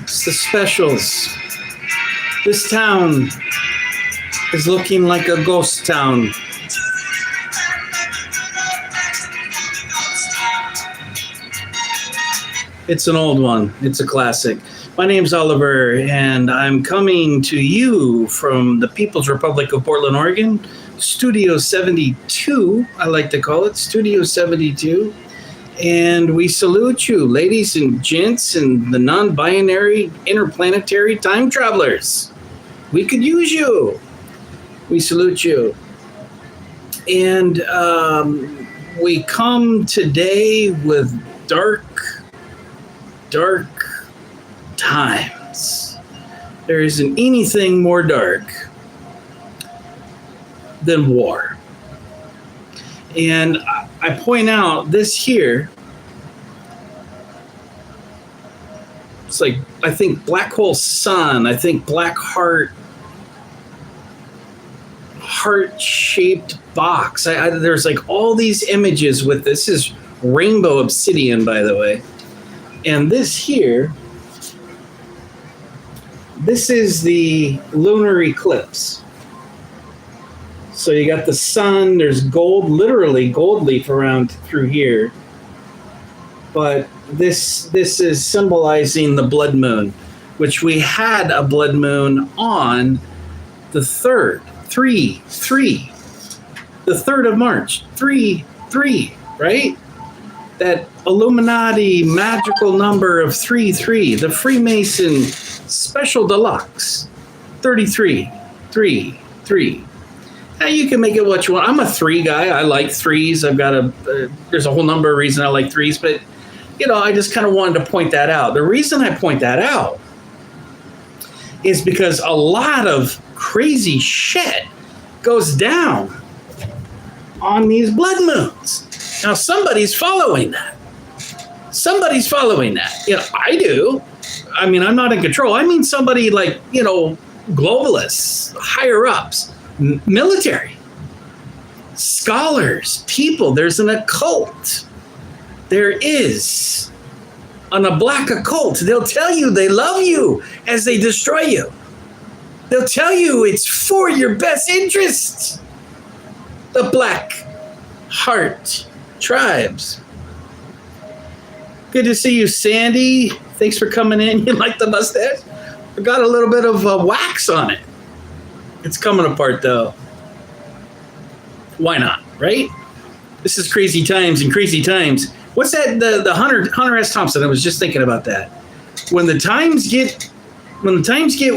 It's the specials. This town is looking like a ghost town. It's an old one. It's a classic. My name's Oliver, and I'm coming to you from the People's Republic of Portland, Oregon, Studio 72, I like to call it, Studio 72. And we salute you, ladies and gents, and the non-binary interplanetary time travelers. We could use you. We salute you. And we come today with dark times. There isn't anything more dark than war. And I point out this here, it's like, I think black hole sun, I think black heart-shaped box. There's like all these images with this is rainbow obsidian, by the way. And this here, this is the lunar eclipse. So you got the sun, there's gold, literally gold leaf around through here. But this is symbolizing the blood moon, which we had a blood moon on the 3rd, 3, the 3rd of March, 3, right? That Illuminati magical number of 3, the Freemason special deluxe, 33, 3. Now you can make it what you want. I'm a 3 guy. I like 3s. I've got there's a whole number of reasons I like 3s, but I just kind of wanted to point that out. The reason I point that out is because a lot of crazy shit goes down on these blood moons. Now somebody's following that. I do. I mean, I'm not in control. I mean somebody like, globalists, higher ups, military, scholars, people. There's an occult. There is a black occult. They'll tell you they love you as they destroy you. They'll tell you it's for your best interests. The Black Heart Tribes. Good to see you, Sandy. Thanks for coming in. You like the mustache? I got a little bit of wax on it. It's coming apart, though. Why not, right? This is crazy times and crazy times. What's that? The Hunter S. Thompson. I was just thinking about that. When the times get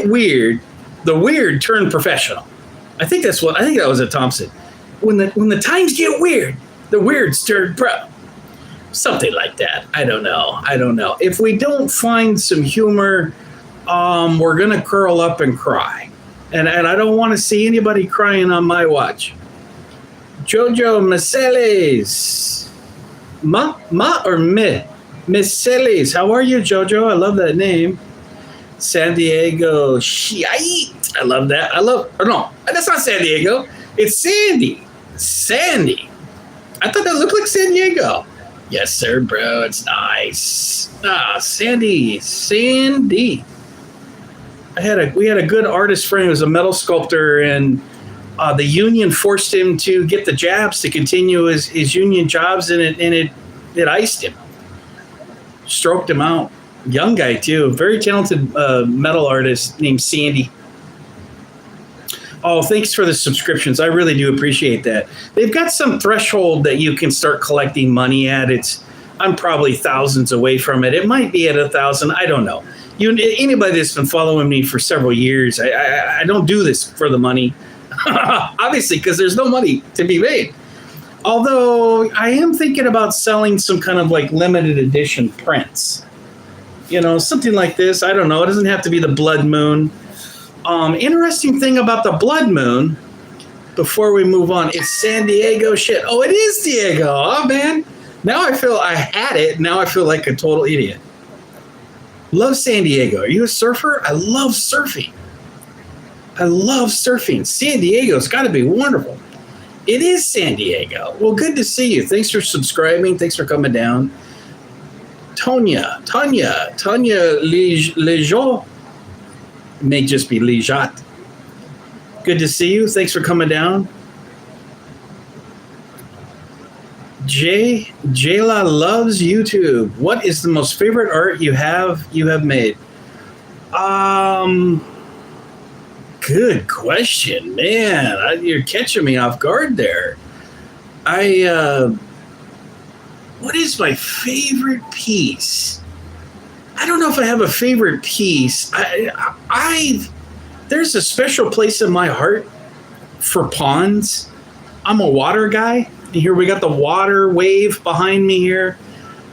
weird, the weird turn professional. I think that was a Thompson. When the times get weird, the weirds turn pro. Something like that. I don't know. If we don't find some humor, we're gonna curl up and cry. And I don't want to see anybody crying on my watch. Jojo Maceles. Ma or me? Maceles. How are you, Jojo? I love that name. San Diego. Shiite. I love that. No, that's not San Diego. It's Sandy. Sandy. I thought that looked like San Diego. Yes, sir, bro. It's nice. Sandy. We had a good artist friend who was a metal sculptor, and the union forced him to get the jabs to continue his union jobs, and it iced him, stroked him out. Young guy too, very talented metal artist named Sandy. Oh, thanks for the subscriptions. I really do appreciate that. They've got some threshold that you can start collecting money at. I'm probably thousands away from it. It might be at 1,000. I don't know. Anybody that's been following me for several years, I don't do this for the money, obviously, because there's no money to be made. Although I am thinking about selling some kind of like limited edition prints. Something like this. I don't know. It doesn't have to be the blood moon. Interesting thing about the blood moon, before we move on, it's San Diego shit. Oh, it is Diego. Oh, man. Now I feel I had it. Now I feel like a total idiot. Love San Diego. Are you a surfer? I love surfing. San Diego's got to be wonderful. It is San Diego. Well, good to see you. Thanks for subscribing. Thanks for coming down. Tonya Lejean. It may just be Lejat. Good to see you. Thanks for coming down. Jayla loves YouTube. What is the most favorite art you have made? Good question, man. You're catching me off guard there. What is my favorite piece? I don't know if I have a favorite piece. There's a special place in my heart for ponds. I'm a water guy. Here we got the water wave behind me here.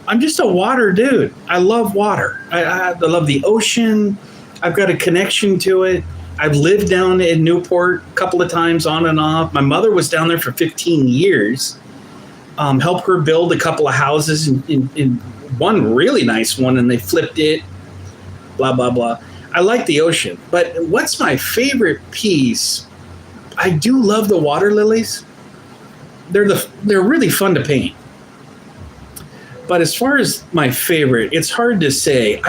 I'm just a water dude. I love water. I love the ocean. I've got a connection to it. I've lived down in Newport a couple of times on and off. My mother was down there for 15 years. Helped her build a couple of houses in one really nice one, and they flipped it, blah, blah, blah. I like the ocean. But what's my favorite piece? I do love the water lilies. They're really fun to paint. But as far as my favorite, it's hard to say.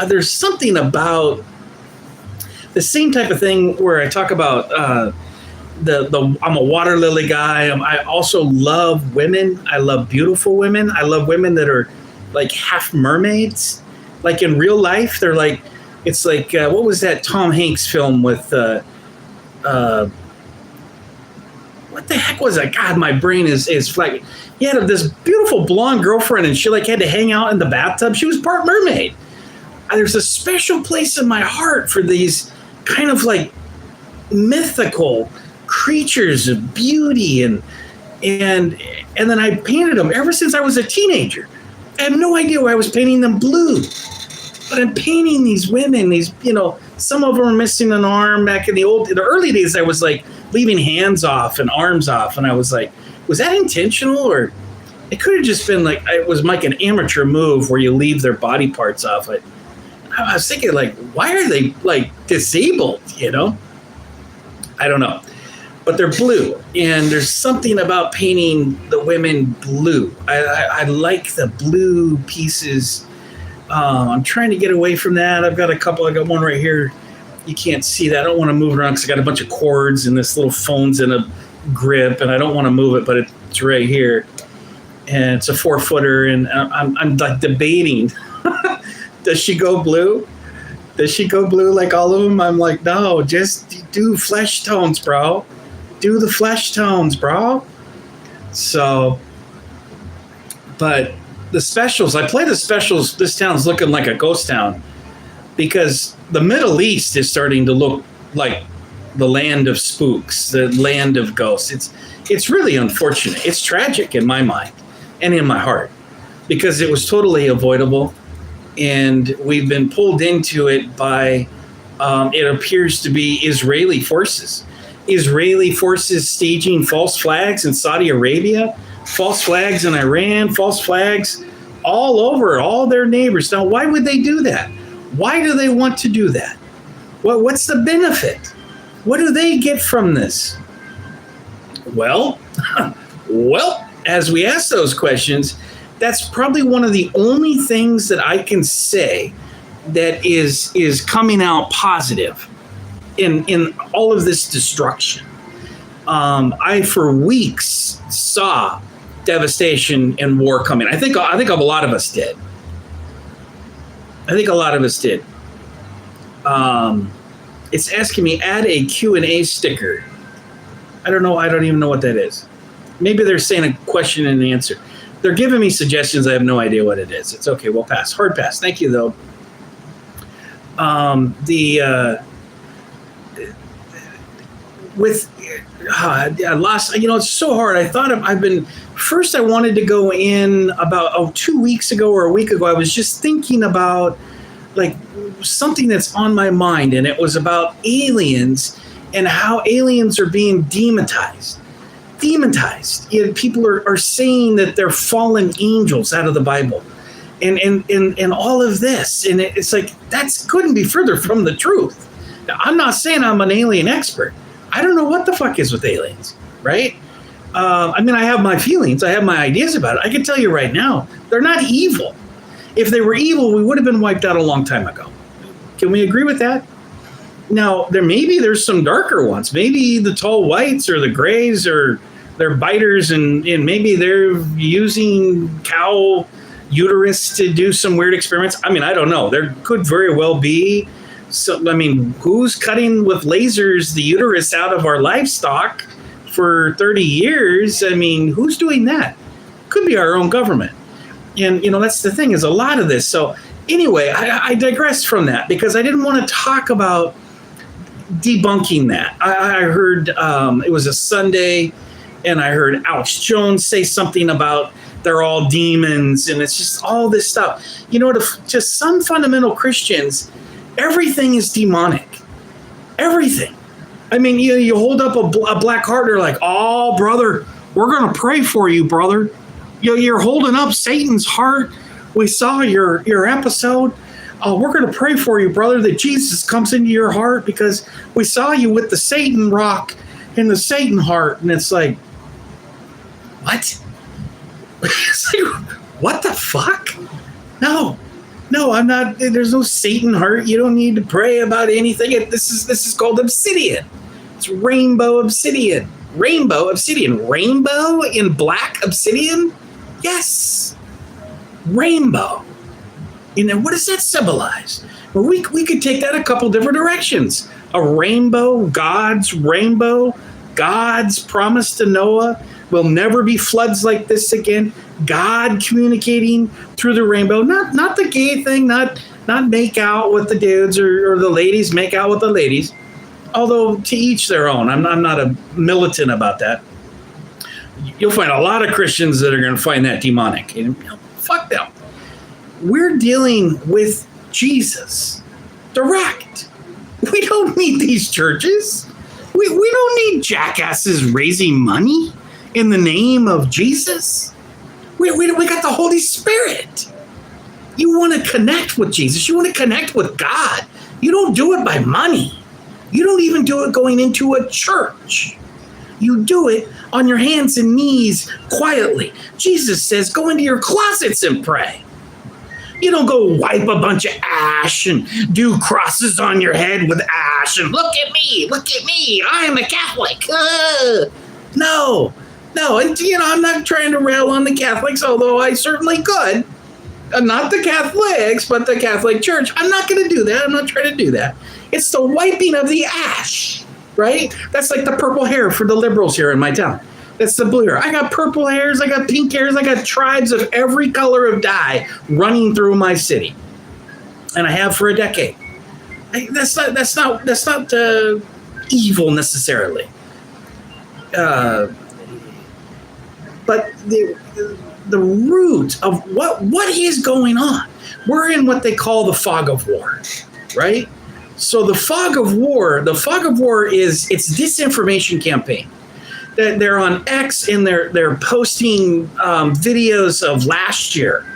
There's something about the same type of thing where I talk about I'm a water lily guy. I also love women. I love beautiful women. I love women that are like half mermaids. Like in real life, they're like, it's like, what was that Tom Hanks film with, what the heck was that? God, my brain is flagging. He had this beautiful blonde girlfriend, and she like had to hang out in the bathtub. She was part mermaid. There's a special place in my heart for these kind of like mythical creatures of beauty, and then I painted them ever since I was a teenager. I have no idea why I was painting them blue, but I'm painting these women. These, some of them are missing an arm. Back in the early days, I was like leaving hands off and arms off, and I was like, was that intentional, or it could have just been like it was like an amateur move where you leave their body parts off it. I was thinking, like, why are they like disabled? I don't know, but they're blue, and there's something about painting the women blue. I like the blue pieces. I'm trying to get away from that. I've got a couple. I got one right here. You can't see that. I don't want to move it around because I got a bunch of cords, and this little phone's in a grip, and I don't want to move it, but it's right here, and it's a 4-footer, and I'm like debating. Does she go blue? Does she go blue like all of them? I'm like, no, just do flesh tones, bro. Do the flesh tones, bro. So, but the specials, I play the specials. This town's looking like a ghost town because the Middle East is starting to look like the land of spooks, the land of ghosts. It's really unfortunate. It's tragic in my mind and in my heart because it was totally avoidable. And we've been pulled into it by, it appears to be Israeli forces. Israeli forces staging false flags in Saudi Arabia, false flags in Iran, false flags all over, all their neighbors. Now, why would they do that? Why do they want to do that? What's the benefit? What do they get from this? Well, as we ask those questions, that's probably one of the only things that I can say that is coming out positive in all of this destruction. I for weeks saw devastation and war coming. I think a lot of us did. It's asking me add a Q&A sticker. I don't know. I don't even know what that is. Maybe they're saying a question and an answer. They're giving me suggestions. I have no idea what it is. It's okay. We'll pass. Hard pass. Thank you, though. I lost. It's so hard. I thought first I wanted to go in about 2 weeks ago or a week ago. I was just thinking about like something that's on my mind, and it was about aliens and how aliens are being demonized. People are saying that they're fallen angels out of the Bible, and all of this, and it's like that couldn't be further from the truth. Now, I'm not saying I'm an alien expert. I don't know what the fuck is with aliens, right? I have my feelings, I have my ideas about it. I can tell you right now, they're not evil. If they were evil, we would have been wiped out a long time ago. Can we agree with that? Now, there's some darker ones. Maybe the tall whites or the grays, or they're biters, and maybe they're using cow uterus to do some weird experiments. I mean, I don't know. There could very well be. So, I mean, who's cutting with lasers the uterus out of our livestock for 30 years? I mean, who's doing that? Could be our own government. And, that's the thing, is a lot of this. So anyway, I digressed from that because I didn't want to talk about debunking that. I heard it was a Sunday, and I heard Alex Jones say something about they're all demons, and it's just all this stuff. To some fundamental Christians, everything is demonic. Everything. I mean, you hold up a black heart, they're like, oh, brother, we're going to pray for you, brother. You're holding up Satan's heart. We saw your episode. We're going to pray for you, brother, that Jesus comes into your heart because we saw you with the Satan rock and the Satan heart. And it's like, what? It's like, what the fuck? No, I'm not. There's no Satan heart. You don't need to pray about anything. This is called obsidian. It's rainbow obsidian. Rainbow obsidian. Rainbow in black obsidian? Yes. Rainbow. What does that symbolize? Well, we could take that a couple different directions. A rainbow, God's promise to Noah, will never be floods like this again. God communicating through the rainbow, not the gay thing, not make out with the dudes or the ladies make out with the ladies. Although to each their own. I'm not a militant about that. You'll find a lot of Christians that are going to find that demonic. And fuck them. We're dealing with Jesus direct. We don't need these churches. We don't need jackasses raising money in the name of Jesus. We got the Holy Spirit. You want to connect with Jesus. You want to connect with God. You don't do it by money. You don't even do it going into a church. You do it on your hands and knees quietly. Jesus says, go into your closets and pray. You don't go wipe a bunch of ash and do crosses on your head with ash and look at me, I am a Catholic. No. And I'm not trying to rail on the Catholics, although I certainly could. Not the Catholics, but the Catholic Church. I'm not going to do that. I'm not trying to do that. It's the wiping of the ash, right? That's like the purple hair for the liberals here in my town. That's the blue hair. I got purple hairs. I got pink hairs. I got tribes of every color of dye running through my city, and I have for a decade. That's not evil necessarily, but the root of what is going on. We're in what they call the fog of war, right? So the fog of war is it's disinformation campaign. They're on X and they're posting videos of last year,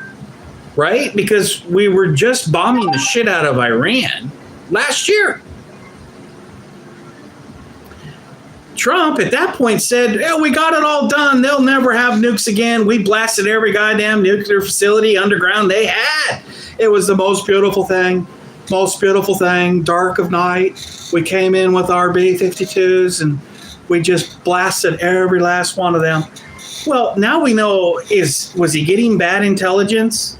right? Because we were just bombing the shit out of Iran last year. Trump at that point said, "Yeah, we got it all done. They'll never have nukes again. We blasted every goddamn nuclear facility underground they had. It was the most beautiful thing, dark of night. We came in with our B-52s and we just blasted every last one of them." Well, now we know, was he getting bad intelligence?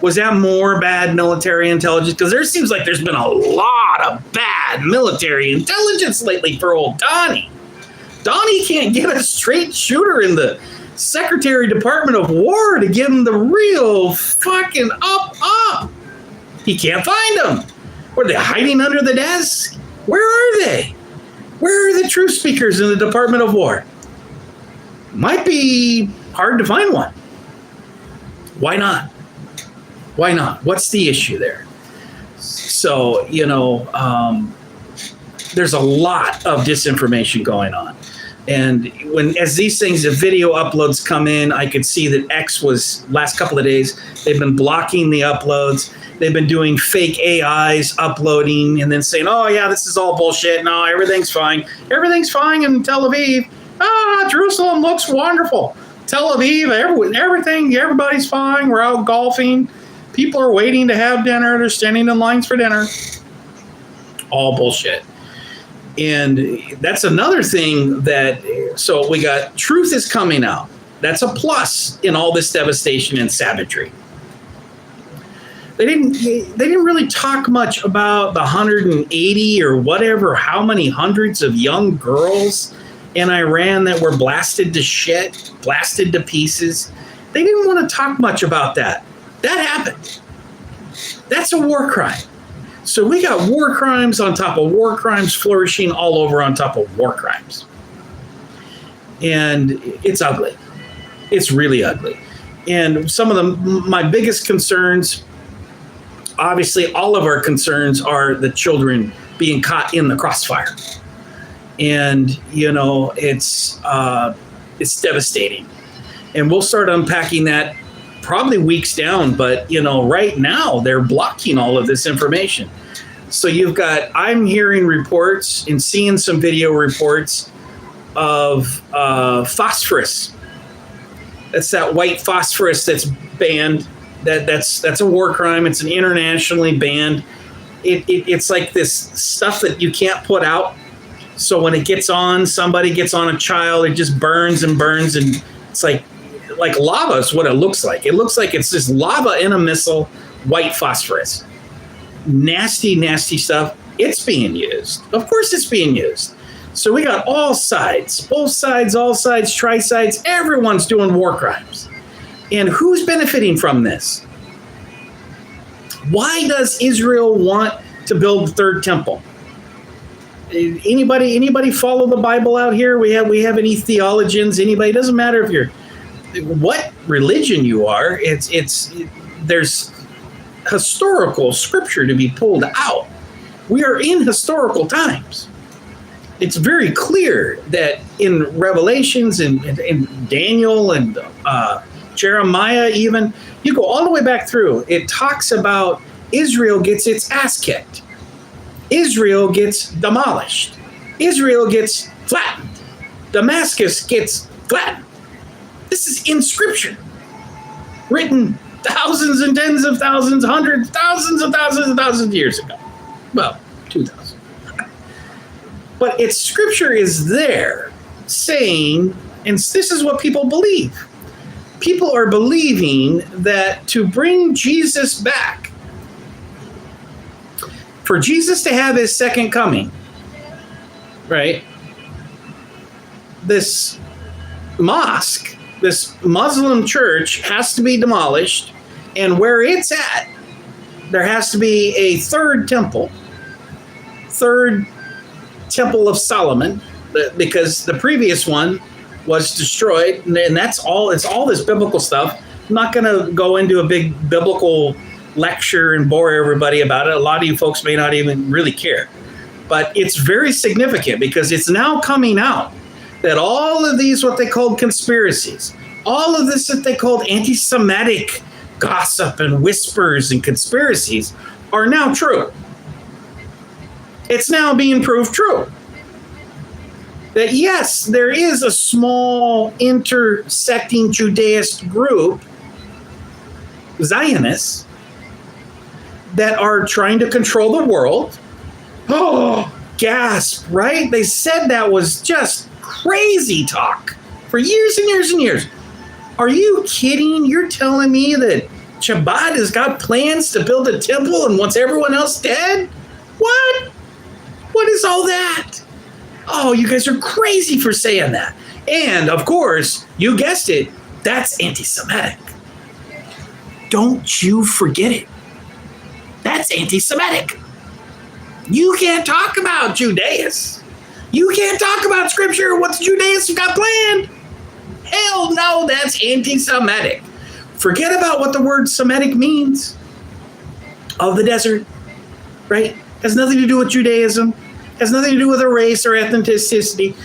Was that more bad military intelligence? Because there seems like there's been a lot of bad military intelligence lately for old Donnie. Donnie can't get a straight shooter in the Secretary Department of War to give him the real fucking up. He can't find them. Were they hiding under the desk? Where are they? Where are the truth speakers in the Department of War? Might be hard to find one. Why not? What's the issue there? So, there's a lot of disinformation going on. And as these things, the video uploads come in, I could see that X was, last couple of days, they've been blocking the uploads. They've been doing fake AIs uploading and then saying, oh, yeah, this is all bullshit. No, everything's fine. Everything's fine in Tel Aviv. Jerusalem looks wonderful. Tel Aviv, everything, everybody's fine. We're out golfing. People are waiting to have dinner. They're standing in lines for dinner. All bullshit. And that's another thing so we got truth is coming out. That's a plus in all this devastation and savagery. They didn't really talk much about the 180 or whatever, how many hundreds of young girls in Iran that were blasted to shit, blasted to pieces. They didn't want to talk much about that. That happened. That's a war crime. So we got war crimes on top of war crimes flourishing all over on top of war crimes. And it's ugly. It's really ugly. And some of my biggest concerns, obviously all of our concerns, are the children being caught in the crossfire. And, it's devastating. And we'll start unpacking that probably weeks down, but right now they're blocking all of this information. So I'm hearing reports and seeing some video reports of phosphorus. That's that white phosphorus that's banned. That's a war crime. It's an internationally banned. It's like this stuff that you can't put out. So when it gets on, somebody gets on a child, it just burns and burns, and it's like lava is what it looks like. It looks like it's just lava in a missile, white phosphorus. Nasty, nasty stuff. It's being used. Of course it's being used. So we got all sides, both sides, all sides, tri-sides. Everyone's doing war crimes. And who's benefiting from this? Why does Israel want to build the third temple? Anybody follow the Bible out here? We have any theologians? Anybody? It doesn't matter if you're what religion you are. There's historical scripture to be pulled out. We are in historical times. It's very clear that in Revelations and Daniel and Jeremiah, even, you go all the way back through, it talks about Israel gets its ass kicked. Israel gets demolished. Israel gets flattened. Damascus gets flattened. This is in scripture, written thousands and tens of thousands, hundreds, thousands and thousands and thousands of years ago. Well, 2,000. But its scripture is there saying, and this is what people believe. People are believing that to bring Jesus back, for Jesus to have his second coming, right? This mosque, this Muslim church has to be demolished, and where it's at, there has to be a third temple of Solomon, because the previous one was destroyed, and that's all. It's all this biblical stuff. I'm not going to go into a big biblical lecture and bore everybody about it. A lot of you folks may not even really care, but it's very significant because it's now coming out that all of these, what they called conspiracies, all of this that they called anti-Semitic gossip and whispers and conspiracies are now true. It's now being proved true. That yes, there is a small intersecting Judaist group, Zionists, that are trying to control the world. Oh, gasp, right? They said that was just crazy talk for years and years and years. Are you kidding? You're telling me that Chabad has got plans to build a temple and wants everyone else dead? What? What is all that? Oh, you guys are crazy for saying that. And, of course, you guessed it, that's anti-Semitic. Don't you forget it. That's anti-Semitic. You can't talk about Judaism. You can't talk about Scripture or what the Judaists have got planned. Hell no, that's anti-Semitic. Forget about what the word Semitic means. Of the desert, right? Has nothing to do with Judaism. Has nothing to do with a race or ethnicity.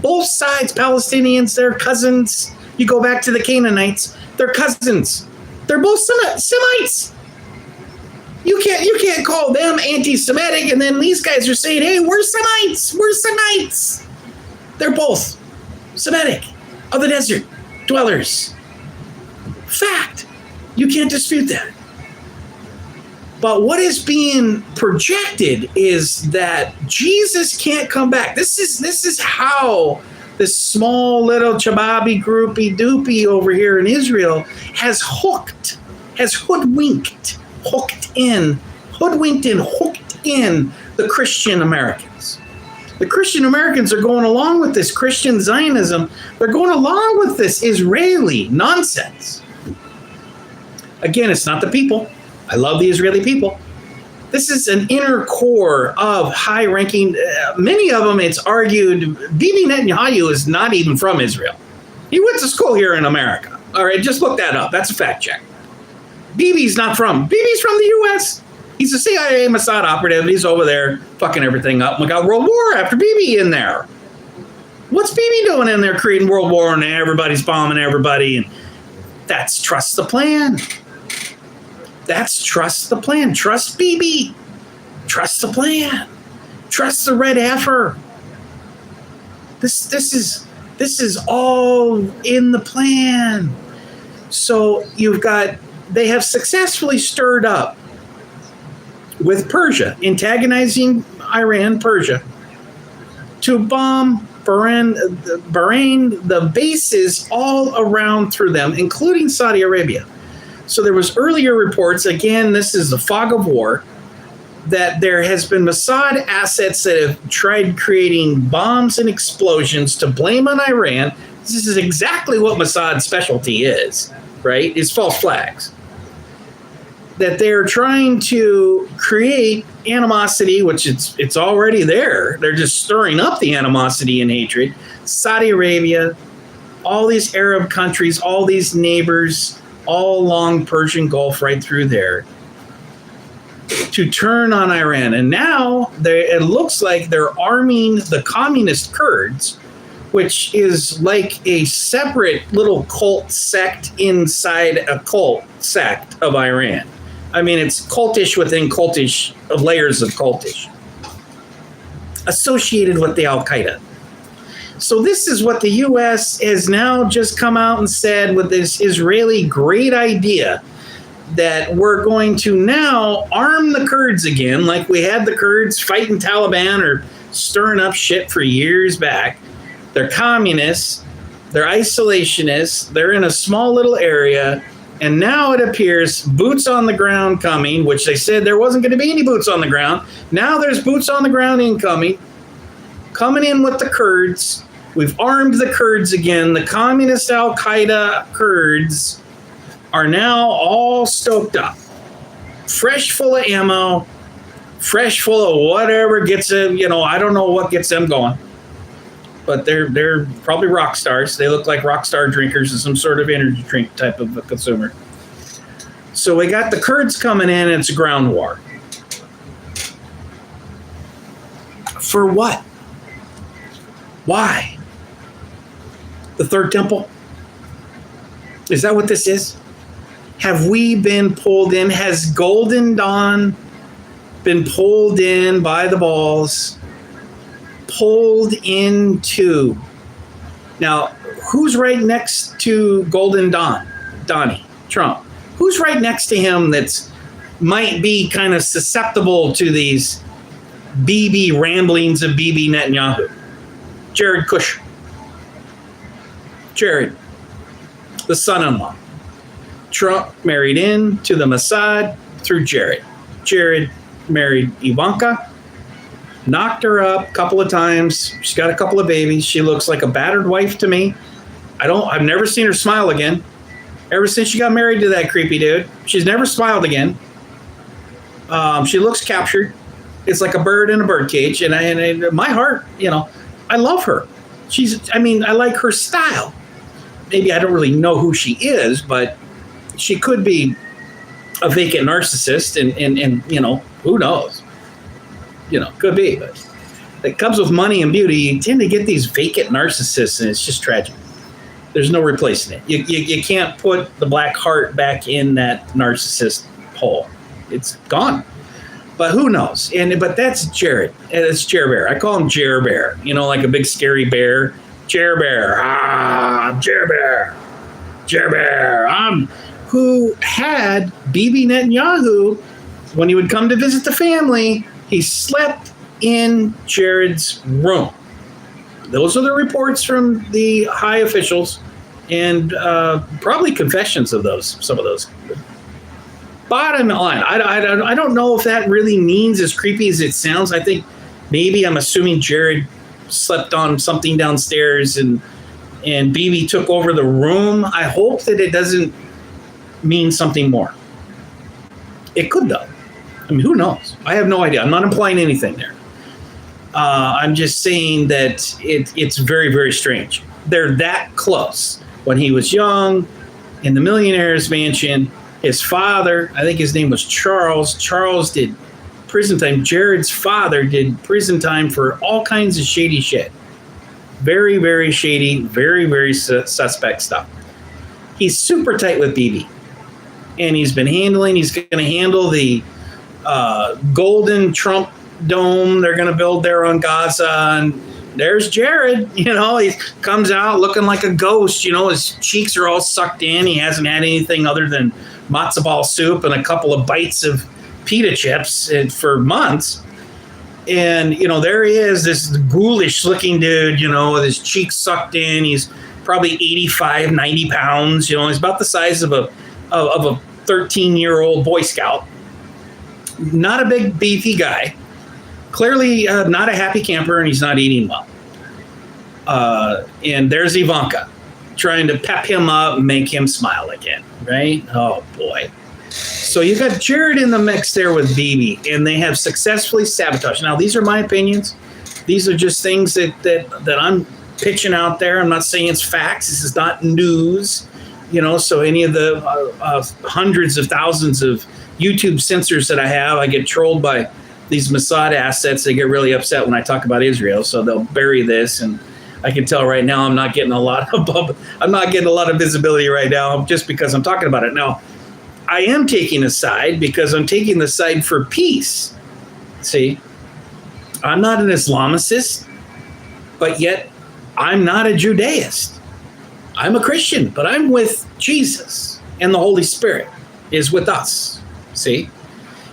Both sides, Palestinians, they're cousins. You go back to the Canaanites, they're cousins. They're both Semites. You can't call them anti-Semitic, and then these guys are saying, hey, we're Semites. We're Semites. They're both Semitic, of the desert, dwellers. Fact. You can't dispute that. But what is being projected is that Jesus can't come back. This is how this small little chababi groupie doopy over here in Israel has hooked and hooked in the Christian Americans. The Christian Americans are going along with this Christian Zionism. They're going along with this Israeli nonsense. Again, it's not the people. I love the Israeli people. This is an inner core of high-ranking. Many of them, it's argued, Bibi Netanyahu is not even from Israel. He went to school here in America. All right, just look that up. That's a fact check. Bibi's from the U.S. He's a CIA Mossad operative. He's over there fucking everything up. We got World War after Bibi in there. What's Bibi doing in there creating World War and everybody's bombing everybody? And that's trust the plan. That's trust the plan. Trust Bibi. Trust the plan. Trust the red heifer. This is all in the plan. So they have successfully stirred up with Persia, antagonizing Iran, Persia, to bomb Bahrain, the bases all around through them, including Saudi Arabia. So there was earlier reports, again, this is the fog of war, that there has been Mossad assets that have tried creating bombs and explosions to blame on Iran. This is exactly what Mossad's specialty is, right? Is false flags. That they're trying to create animosity, which it's already there. They're just stirring up the animosity and hatred. Saudi Arabia, all these Arab countries, all these neighbors, all along Persian Gulf, right through there, to turn on Iran. And now it looks like they're arming the communist Kurds, which is like a separate little cult sect inside a cult sect of Iran. I mean, it's cultish within cultish, of layers of cultish, associated with the Al-Qaeda. So this is what the U.S. has now just come out and said with this Israeli great idea that we're going to now arm the Kurds again, like we had the Kurds fighting Taliban or stirring up shit for years back. They're communists, they're isolationists, they're in a small little area, and now it appears boots on the ground coming, which they said there wasn't going to be any boots on the ground. Now there's boots on the ground incoming, coming in with the Kurds. We've armed the Kurds again. The communist Al-Qaeda Kurds are now all stoked up, fresh full of ammo, fresh full of whatever gets them, I don't know what gets them going. But they're probably rock stars. They look like rock star drinkers of some sort of energy drink type of a consumer. So we got the Kurds coming in, and it's a ground war. For what? Why? The Third Temple? Is that what this is? Have we been pulled in? Has Golden Dawn been pulled in by the balls? Pulled into. Now, who's right next to Golden Dawn? Donnie Trump. Who's right next to him that's might be kind of susceptible to these BB ramblings of Bibi Netanyahu? Jared Kushner. Jared, the son-in-law. Trump married into the Mossad through Jared. Jared married Ivanka. Knocked her up a couple of times. She's got a couple of babies. She looks like a battered wife to me. I've never seen her smile again. Ever since she got married to that creepy dude, she's never smiled again. She looks captured. It's like a bird in a birdcage. And my heart, I love her. I like her style. Maybe I don't really know who she is, but she could be a vacant narcissist and who knows? Could be, but it comes with money and beauty. You tend to get these vacant narcissists, and it's just tragic. There's no replacing it. You can't put the black heart back in that narcissist hole. It's gone. But who knows? But that's Jared. It's Jer Bear. I call him Jer Bear. Like a big scary bear. Jer Bear. Jer Bear. Jer Bear. Who had Bibi Netanyahu when he would come to visit the family, he slept in Jared's room. Those are the reports from the high officials, and probably confessions of some of those. Bottom line, I don't know if that really means as creepy as it sounds. I think maybe I'm assuming Jared slept on something downstairs and BB took over the room. I hope that it doesn't mean something more. It could, though. I mean, who knows? I have no idea. I'm not implying anything there. I'm just saying that it's very, very strange. They're that close. When he was young, in the millionaire's mansion, his father, I think his name was Charles. Charles did prison time. Jared's father did prison time for all kinds of shady shit. Very, very shady, very, very suspect stuff. He's super tight with BB. And he's going to handle the Golden Trump Dome they're going to build there on Gaza. And there's Jared, he comes out looking like a ghost. His cheeks are all sucked in. He hasn't had anything other than matzo ball soup and a couple of bites of pita chips for months. And, there he is, this ghoulish looking dude, with his cheeks sucked in. He's probably 85, 90 pounds. He's about the size of a 13-year-old Boy Scout. Not a big, beefy guy. Clearly not a happy camper, and he's not eating well. And there's Ivanka trying to pep him up and make him smile again, right? Oh, boy. So you've got Jared in the mix there with BB, and they have successfully sabotaged. Now, these are my opinions. These are just things that I'm pitching out there. I'm not saying it's facts. This is not news. So any of the hundreds of thousands of YouTube censors that I have, I get trolled by these Mossad assets. They get really upset when I talk about Israel, so they'll bury this. And I can tell right now I'm not getting a lot of visibility right now just because I'm talking about it. Now, I am taking a side because I'm taking the side for peace. See, I'm not an Islamicist, but yet I'm not a Judaist. I'm a Christian, but I'm with Jesus, and the Holy Spirit is with us. See?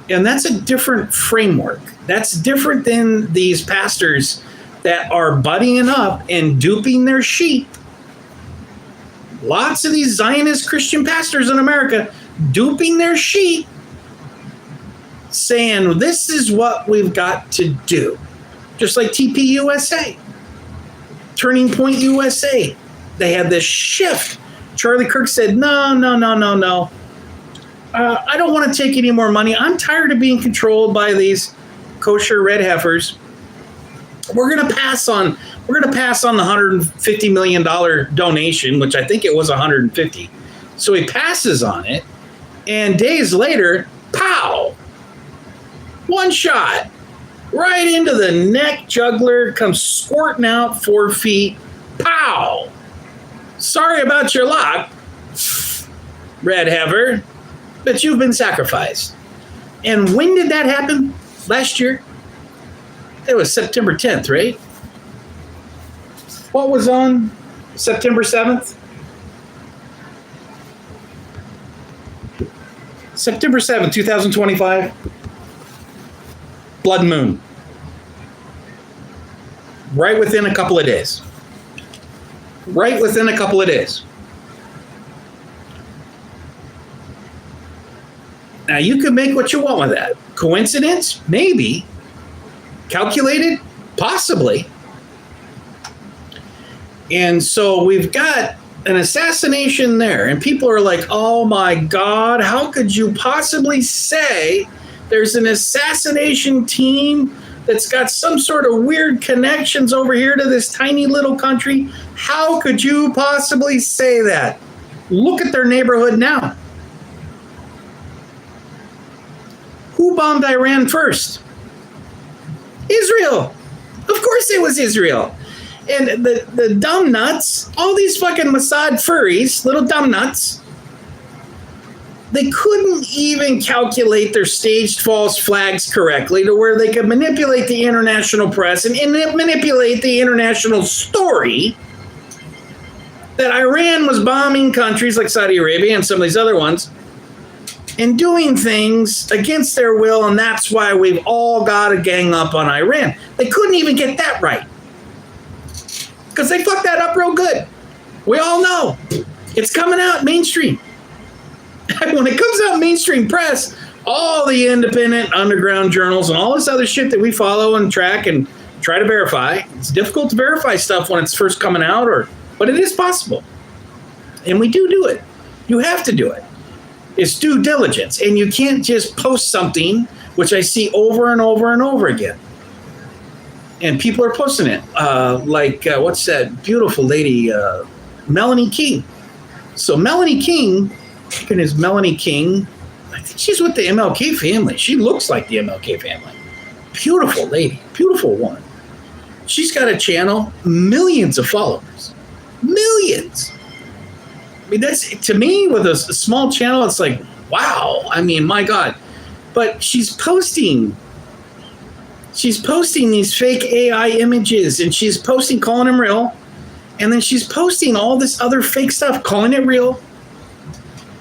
And that's a different framework. That's different than these pastors that are buddying up and duping their sheep. Lots of these Zionist Christian pastors in America duping their sheep, saying this is what we've got to do. Just like TPUSA, Turning Point USA. They had this shift. Charlie Kirk said, no. I don't want to take any more money. I'm tired of being controlled by these kosher red heifers. We're going to pass on the $150 million donation, which I think it was 150. So he passes on it. And days later, pow! One shot. Right into the neck jugular, comes squirting out 4 feet. Pow! Sorry about your luck, red heifer, but you've been sacrificed. And when did that happen? Last year? It was September 10th, right? What was on September 7th? September 7th, 2025. Blood moon. Right within a couple of days. Now, you can make what you want with that. Coincidence? Maybe. Calculated? Possibly. And so we've got an assassination there, and people are like, oh my God, how could you possibly say there's an assassination team that's got some sort of weird connections over here to this tiny little country? How could you possibly say that? Look at their neighborhood now. Who bombed Iran first? Israel. Of course it was Israel. And the dumb nuts, all these fucking Mossad furries, little dumb nuts, they couldn't even calculate their staged false flags correctly to where they could manipulate the international press and manipulate the international story that Iran was bombing countries like Saudi Arabia and some of these other ones and doing things against their will, and that's why we've all got to gang up on Iran. They couldn't even get that right because they fucked that up real good. We all know it's coming out mainstream. When it comes out mainstream press, all the independent underground journals and all this other shit that we follow and track and try to verify. It's difficult to verify stuff when it's first coming out, but it is possible. And we do it. You have to do it. It's due diligence. And you can't just post something, which I see over and over and over again. And people are posting it. What's that beautiful lady, Melanie King. So Melanie King, is Melanie King, I think she's with the MLK family. She looks like the MLK family. Beautiful lady, beautiful woman. She's got a channel, millions of followers. Millions. I mean, that's, to me, with a small channel, it's like, wow. I mean, my God. But she's posting these fake AI images, and she's posting, calling them real. And then she's posting all this other fake stuff, calling it real.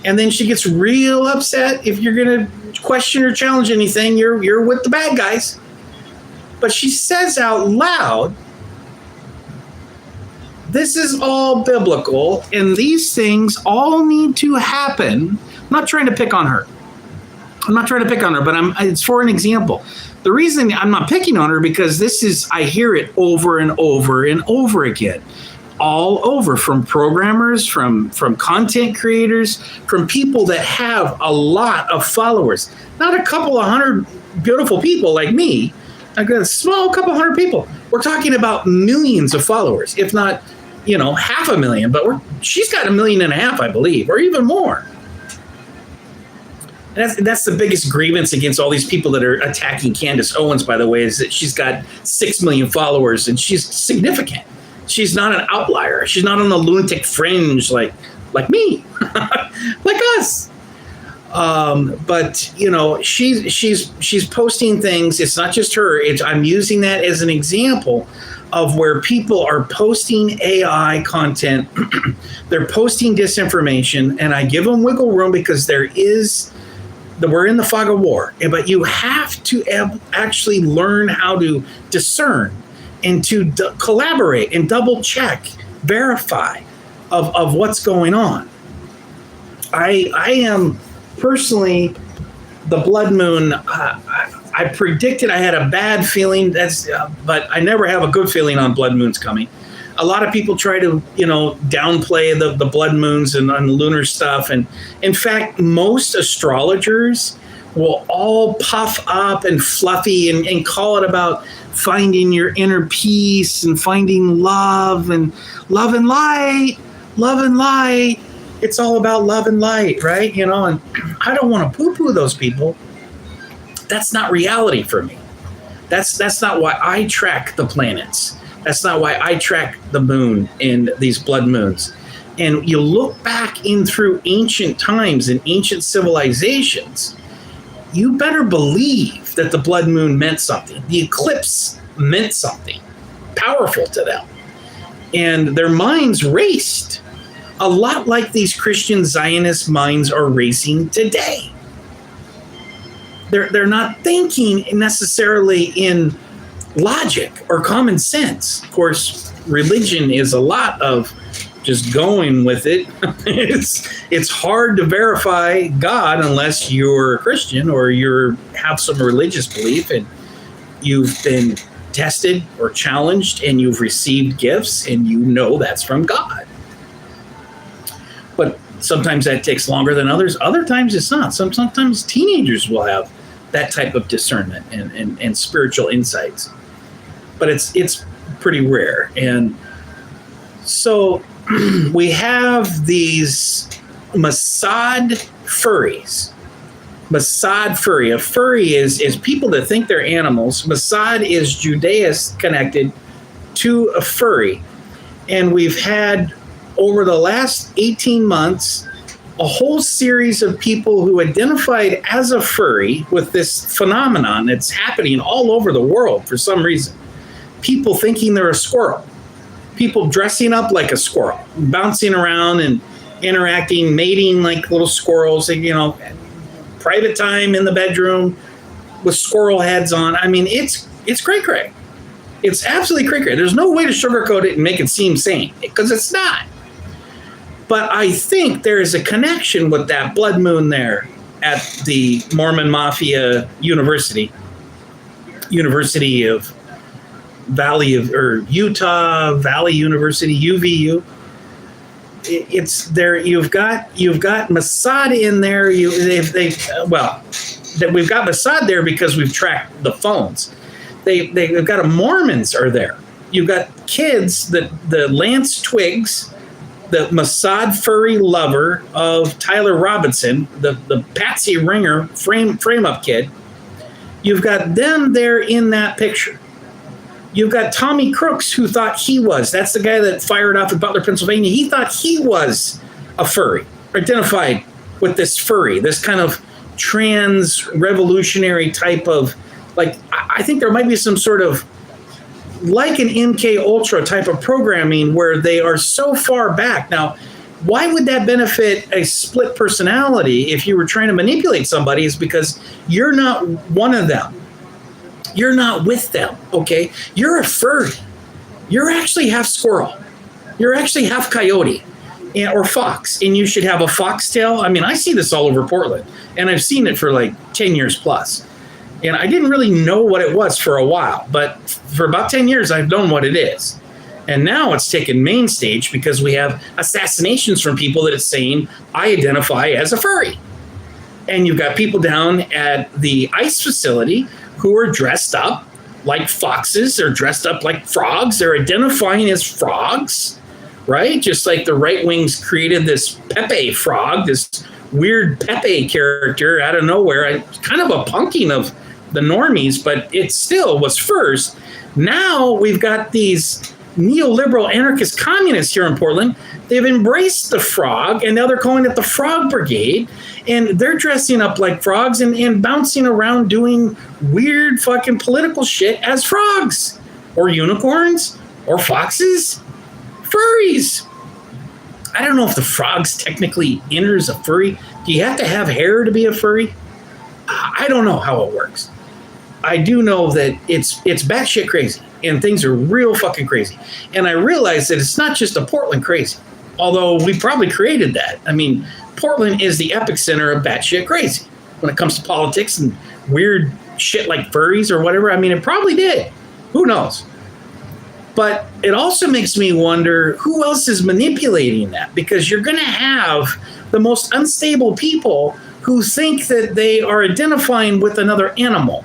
And then she gets real upset if you're going to question or challenge anything. You're with the bad guys. But she says out loud, this is all biblical, and these things all need to happen. I'm not trying to pick on her. But it's for an example. The reason I'm not picking on her, because I hear it over and over and over again. All over, from programmers, from content creators, from people that have a lot of followers. Not a couple of hundred beautiful people like me, like a small couple hundred people. We're talking about millions of followers, if not, 500,000. But she's got 1.5 million, I believe, or even more. And that's the biggest grievance against all these people that are attacking Candace Owens, by the way, is that she's got 6 million followers and she's significant. She's not an outlier. She's not on the lunatic fringe like me, like us. But she's posting things. It's not just her. I'm using that as an example of where people are posting AI content. They're posting disinformation, and I give them wiggle room because we're in the fog of war. But you have to actually learn how to discern and to collaborate and double check, verify of what's going on. I am personally, the blood moon, I predicted I had a bad feeling, but I never have a good feeling on blood moons coming. A lot of people try to, downplay the blood moons and lunar stuff. And in fact, most astrologers will all puff up and fluffy and call it about finding your inner peace and finding love and light. It's all about love and light, right? And I don't want to poo-poo those people. That's not reality for me. That's not why I track the planets. That's not why I track the moon and these blood moons. And you look back in through ancient times and ancient civilizations, you better believe that the blood moon meant something. The eclipse meant something powerful to them. And their minds raced a lot like these Christian Zionist minds are racing today. They're not thinking necessarily in logic or common sense. Of course, religion is a lot of just going with it. It's hard to verify God unless you're a Christian or you have some religious belief and you've been tested or challenged and you've received gifts and that's from God. But sometimes that takes longer than others. Other times it's not. Sometimes teenagers will have that type of discernment and spiritual insights. But it's pretty rare. And so we have these Mossad furries. Mossad furry. A furry is people that think they're animals. Mossad is Judaist connected to a furry. And we've had, over the last 18 months, a whole series of people who identified as a furry with this phenomenon that's happening all over the world for some reason. People thinking they're a squirrel. People dressing up like a squirrel, bouncing around and interacting, mating like little squirrels, private time in the bedroom with squirrel heads on. I mean, it's cray-cray. It's absolutely cray-cray. There's no way to sugarcoat it and make it seem sane, because it's not. But I think there is a connection with that blood moon there at the Mormon Mafia University of Utah Valley University, UVU. It's there. You've got Mossad in there. We've got Mossad there because we've tracked the phones. They've got Mormons are there. You've got kids the Lance Twiggs, the Mossad furry lover of Tyler Robinson, the Patsy Ringer frame up kid. You've got them there in that picture. You've got Tommy Crooks, who thought that's the guy that fired off in Butler, Pennsylvania. He thought he was a furry, identified with this furry, this kind of trans revolutionary type of, like, I think there might be some sort of, like an MK Ultra type of programming where they are so far back. Now, why would that benefit a split personality if you were trying to manipulate somebody? Is because you're not one of them. You're not with them, okay? You're a furry. You're actually half squirrel. You're actually half coyote or fox, and you should have a foxtail. I mean, I see this all over Portland, and I've seen it for like 10 years plus. And I didn't really know what it was for a while, but for about 10 years, I've known what it is. And now it's taken main stage because we have assassinations from people that it's saying, I identify as a furry. And you've got people down at the ICE facility who are dressed up like foxes. They're dressed up like frogs. They're identifying as frogs, right? Just like the right wings created this Pepe frog, this weird Pepe character out of nowhere. Kind of a punking of the normies, but it still was first. Now we've got these neoliberal anarchist communists here in Portland. They've embraced the frog, and now they're calling it the Frog Brigade, and they're dressing up like frogs and bouncing around doing weird fucking political shit as frogs or unicorns or foxes, furries. I don't know if the frogs technically enters a furry. Do you have to have hair to be a furry? I don't know how it works. I do know that it's batshit crazy, and things are real fucking crazy. And I realize that it's not just a Portland crazy, although we probably created that. I mean, Portland is the epicenter of batshit crazy when it comes to politics and weird shit like furries or whatever. I mean, it probably did. Who knows? But it also makes me wonder who else is manipulating that, because you're going to have the most unstable people who think that they are identifying with another animal,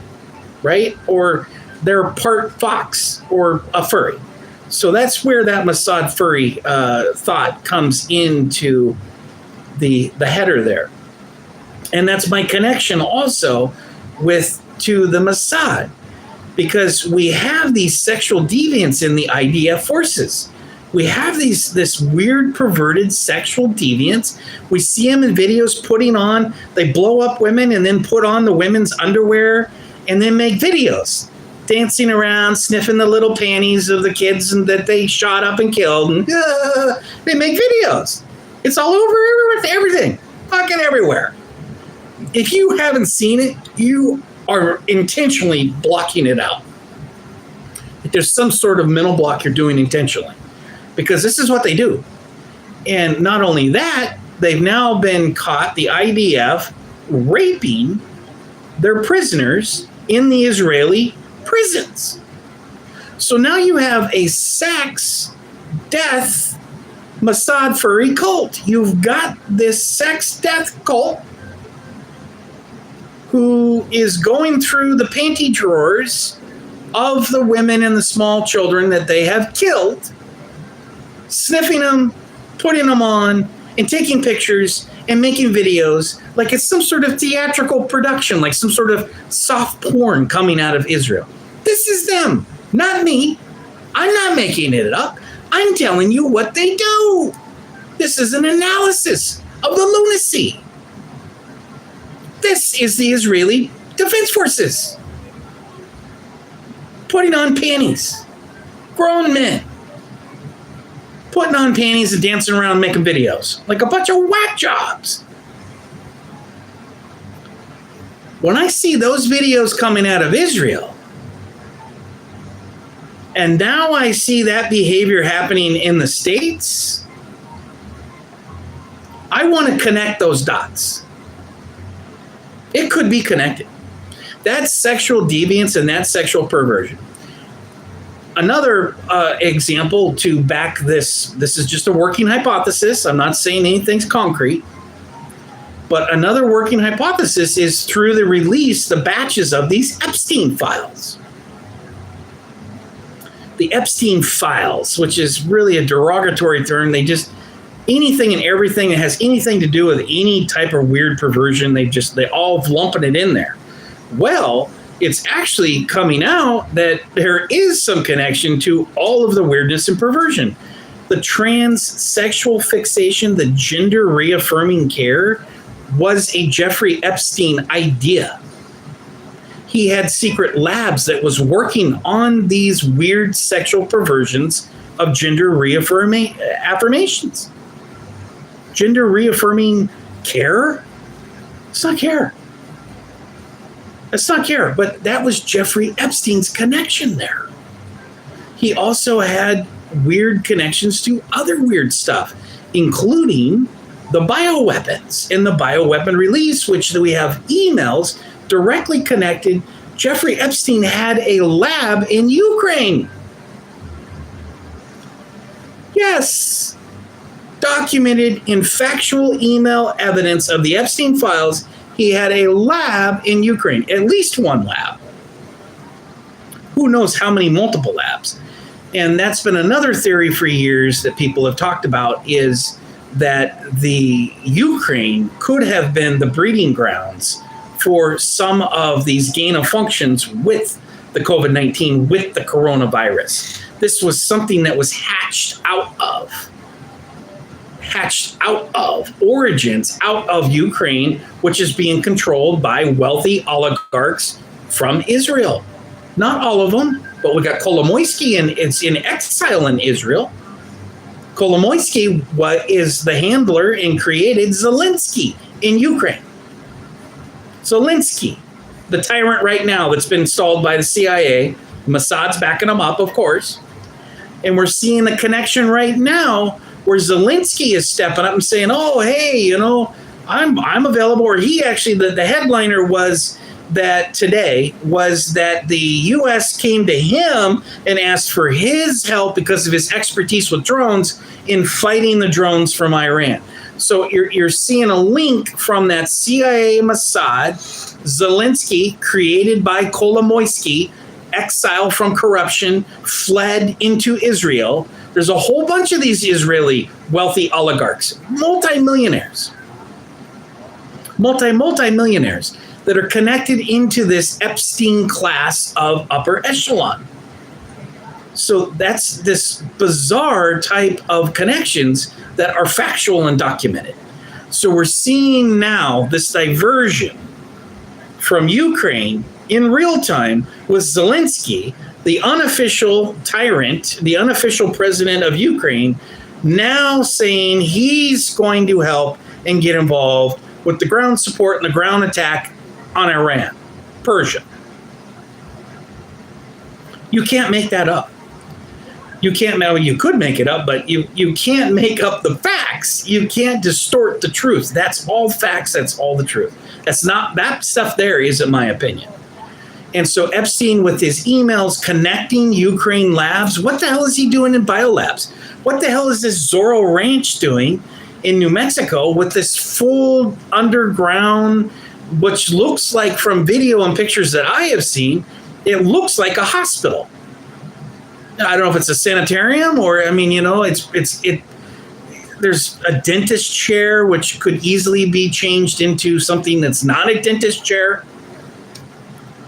right? Or they're part fox or a furry. So that's where that Mossad furry thought comes into the header there. And that's my connection also to the Mossad, because we have these sexual deviants in the IDF forces. We have this weird perverted sexual deviants. We see them in videos they blow up women and then put on the women's underwear and then make videos, dancing around, sniffing the little panties of the kids that they shot up and killed. And they make videos. It's all over everything, fucking everywhere. If you haven't seen it, you are intentionally blocking it out. If there's some sort of mental block you're doing intentionally, because this is what they do. And not only that, they've now been caught, the IDF, raping their prisoners in the Israeli prisons. So now you have a sex, death, Mossad furry cult. You've got this sex death cult who is going through the panty drawers of the women and the small children that they have killed, sniffing them, putting them on, and taking pictures and making videos like it's some sort of theatrical production, like some sort of soft porn coming out of Israel. This is them, not me. I'm not making it up. I'm telling you what they do. This is an analysis of the lunacy. This is the Israeli Defense Forces putting on panties. Grown men putting on panties and dancing around making videos like a bunch of whack jobs. When I see those videos coming out of Israel, and now I see that behavior happening in the States, I want to connect those dots. It could be connected. That's sexual deviance and that's sexual perversion. Another example to back this is just a working hypothesis. I'm not saying anything's concrete. But another working hypothesis is through the release, the batches of these Epstein files. The Epstein files, which is really a derogatory term. They just, anything and everything that has anything to do with any type of weird perversion, they all lumping it in there. Well, it's actually coming out that there is some connection to all of the weirdness and perversion. The transsexual fixation, the gender reaffirming care, was a Jeffrey Epstein idea. He had secret labs that was working on these weird sexual perversions of gender affirmations. Gender reaffirming care? It's not care. It's not care, but that was Jeffrey Epstein's connection there. He also had weird connections to other weird stuff, including the bioweapons and the bioweapon release, which we have emails directly connected. Jeffrey Epstein had a lab in Ukraine. Yes. Documented in factual email evidence of the Epstein files, he had a lab in Ukraine, at least one lab. Who knows how many multiple labs? And that's been another theory for years that people have talked about, is that the Ukraine could have been the breeding grounds for some of these gain of functions with the COVID-19, with the coronavirus. This was something that was hatched out of origins out of Ukraine, which is being controlled by wealthy oligarchs from Israel. Not all of them, but we got Kolomoisky, and it's in exile in Israel. Kolomoisky is the handler and created Zelensky in Ukraine. Zelensky, the tyrant right now that's been installed by the CIA. Mossad's backing him up, of course. And we're seeing the connection right now where Zelensky is stepping up and saying, oh, hey, I'm available. Or he actually, the headliner was that today was that the U.S. came to him and asked for his help because of his expertise with drones in fighting the drones from Iran. So you're seeing a link from that CIA Mossad, Zelensky, created by Kolomoisky, exile from corruption, fled into Israel. There's a whole bunch of these Israeli wealthy oligarchs, multimillionaires that are connected into this Epstein class of upper echelon. So that's this bizarre type of connections that are factual and documented. So we're seeing now this diversion from Ukraine in real time with Zelensky, the unofficial tyrant, the unofficial president of Ukraine, now saying he's going to help and get involved with the ground support and the ground attack on Iran, Persia. You can't make that up. You can't, well, you could make it up, but you can't make up the facts. You can't distort the truth. That's all facts. That's all the truth. That's not, that stuff there isn't my opinion. And so Epstein, with his emails connecting Ukraine labs, what the hell is he doing in biolabs? What the hell is this Zorro Ranch doing in New Mexico with this full underground, which looks like, from video and pictures that I have seen, it looks like a hospital. I don't know if it's a sanitarium or, I mean, there's a dentist chair, which could easily be changed into something that's not a dentist chair,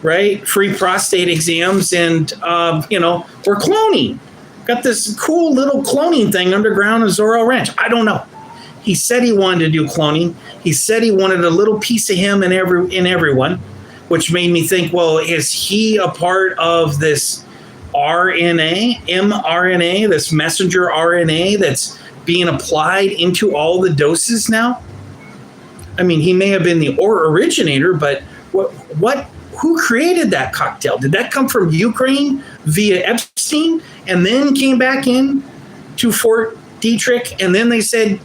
right? Free prostate exams. And, we're cloning. Got this cool little cloning thing underground in Zorro Ranch. I don't know. He said he wanted to do cloning. He said he wanted a little piece of him in everyone, which made me think, well, is he a part of this mRNA, this messenger RNA that's being applied into all the doses now? I mean, he may have been the originator, but What? Who created that cocktail? Did that come from Ukraine via Epstein and then came back in to Fort Detrick? And then they said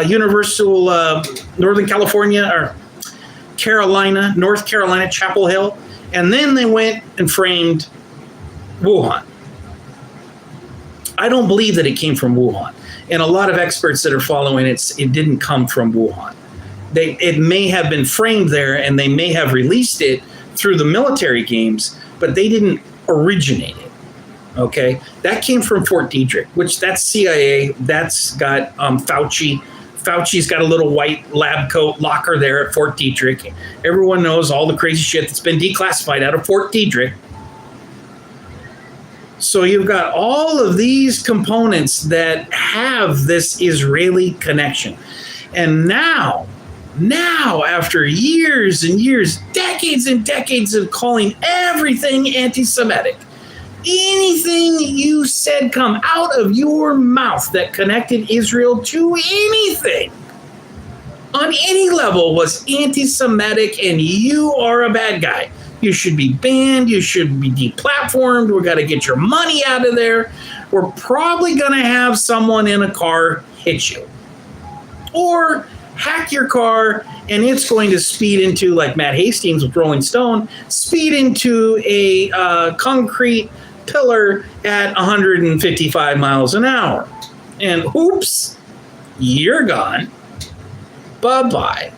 Universal Northern California or North Carolina, Chapel Hill. And then they went and framed Wuhan. I don't believe that it came from Wuhan. And a lot of experts that are following it didn't come from Wuhan. It may have been framed there and they may have released it through the military games, but they didn't originate it. Okay. That came from Fort Detrick, which that's CIA. That's got Fauci. Fauci's got a little white lab coat locker there at Fort Detrick. Everyone knows all the crazy shit that's been declassified out of Fort Detrick. So you've got all of these components that have this Israeli connection. And now, after years and years, decades and decades of calling everything anti-Semitic, anything you said come out of your mouth that connected Israel to anything on any level was anti-Semitic, and you are a bad guy. You should be banned. You should be deplatformed. We've got to get your money out of there. We're probably going to have someone in a car hit you or hack your car, and it's going to speed into, like Matt Hastings with Rolling Stone, speed into a concrete pillar at 155 miles an hour. And oops, you're gone. Bye-bye.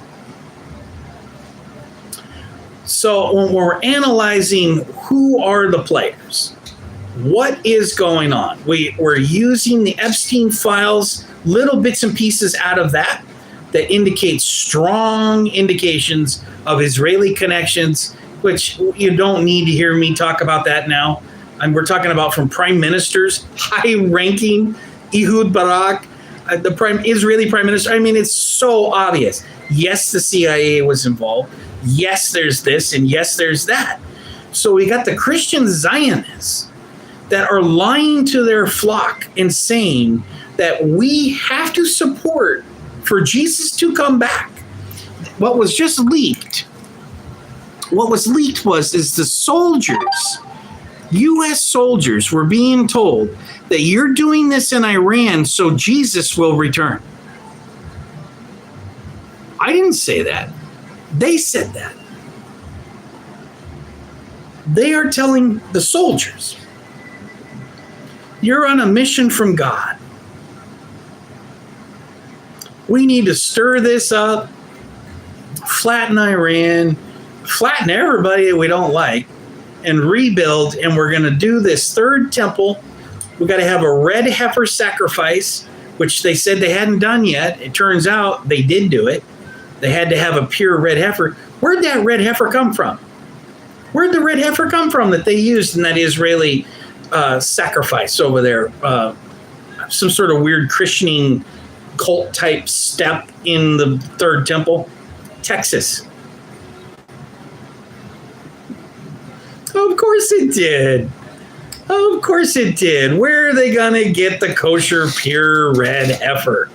So when we're analyzing who are the players, what is going on? We're using the Epstein files, little bits and pieces out of that indicate strong indications of Israeli connections, which you don't need to hear me talk about that now. And we're talking about from prime ministers, high-ranking Ehud Barak, the Israeli prime minister. I mean, it's so obvious. Yes, the CIA was involved. Yes, there's this, and yes, there's that. So we got the Christian Zionists that are lying to their flock and saying that we have to support for Jesus to come back. What was just leaked, is the soldiers, U.S. soldiers were being told that you're doing this in Iran so Jesus will return. I didn't say that. They said that. They are telling the soldiers, you're on a mission from God. We need to stir this up, flatten Iran, flatten everybody that we don't like, and rebuild. And we're going to do this third temple. We've got to have a red heifer sacrifice, which they said they hadn't done yet. It turns out they did do it. They had to have a pure red heifer. Where'd that red heifer come from? Where'd the red heifer come from that they used in that Israeli sacrifice over there? Some sort of weird Christianing cult type step in the third temple? Texas. Of course it did. Of course it did. Where are they going to get the kosher pure red heifer?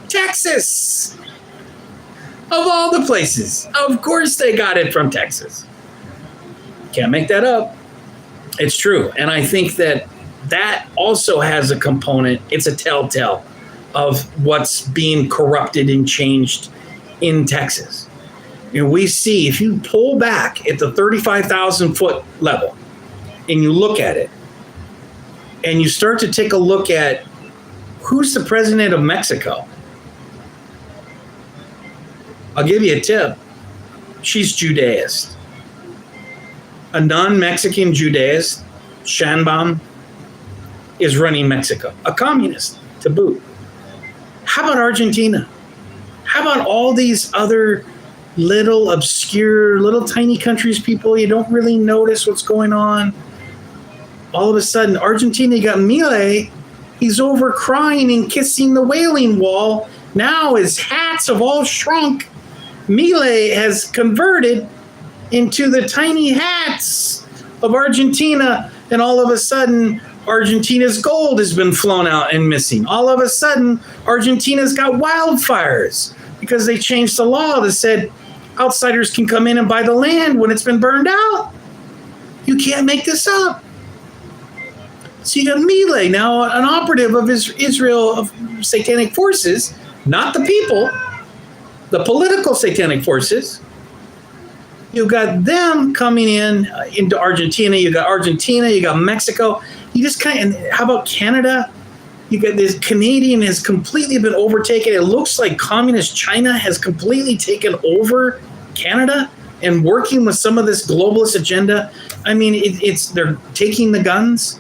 Texas. Of all the places. Of course they got it from Texas. Can't make that up. It's true. And I think that also has a component. It's a telltale of what's being corrupted and changed in Texas. And we see, if you pull back at the 35,000 foot level and you look at it and you start to take a look at who's the president of Mexico. I'll give you a tip. She's Judaist. A non-Mexican Judaist, Sheinbaum, is running Mexico. A communist, to boot. How about Argentina? How about all these other little obscure, little tiny countries, people you don't really notice what's going on? All of a sudden, Argentina got Milei. He's over crying and kissing the Wailing Wall. Now his hats have all shrunk. Milei has converted into the tiny hats of Argentina, and all of a sudden, Argentina's gold has been flown out and missing. All of a sudden, Argentina's got wildfires because they changed the law that said, outsiders can come in and buy the land when it's been burned out. You can't make this up. So you got Milei, now an operative of Israel, of satanic forces, not the people, the political satanic forces. You got them coming into Argentina. You got Argentina. You got Mexico. You just and how about Canada? You got this Canadian has completely been overtaken. It looks like communist China has completely taken over Canada and working with some of this globalist agenda. I mean, they're taking the guns.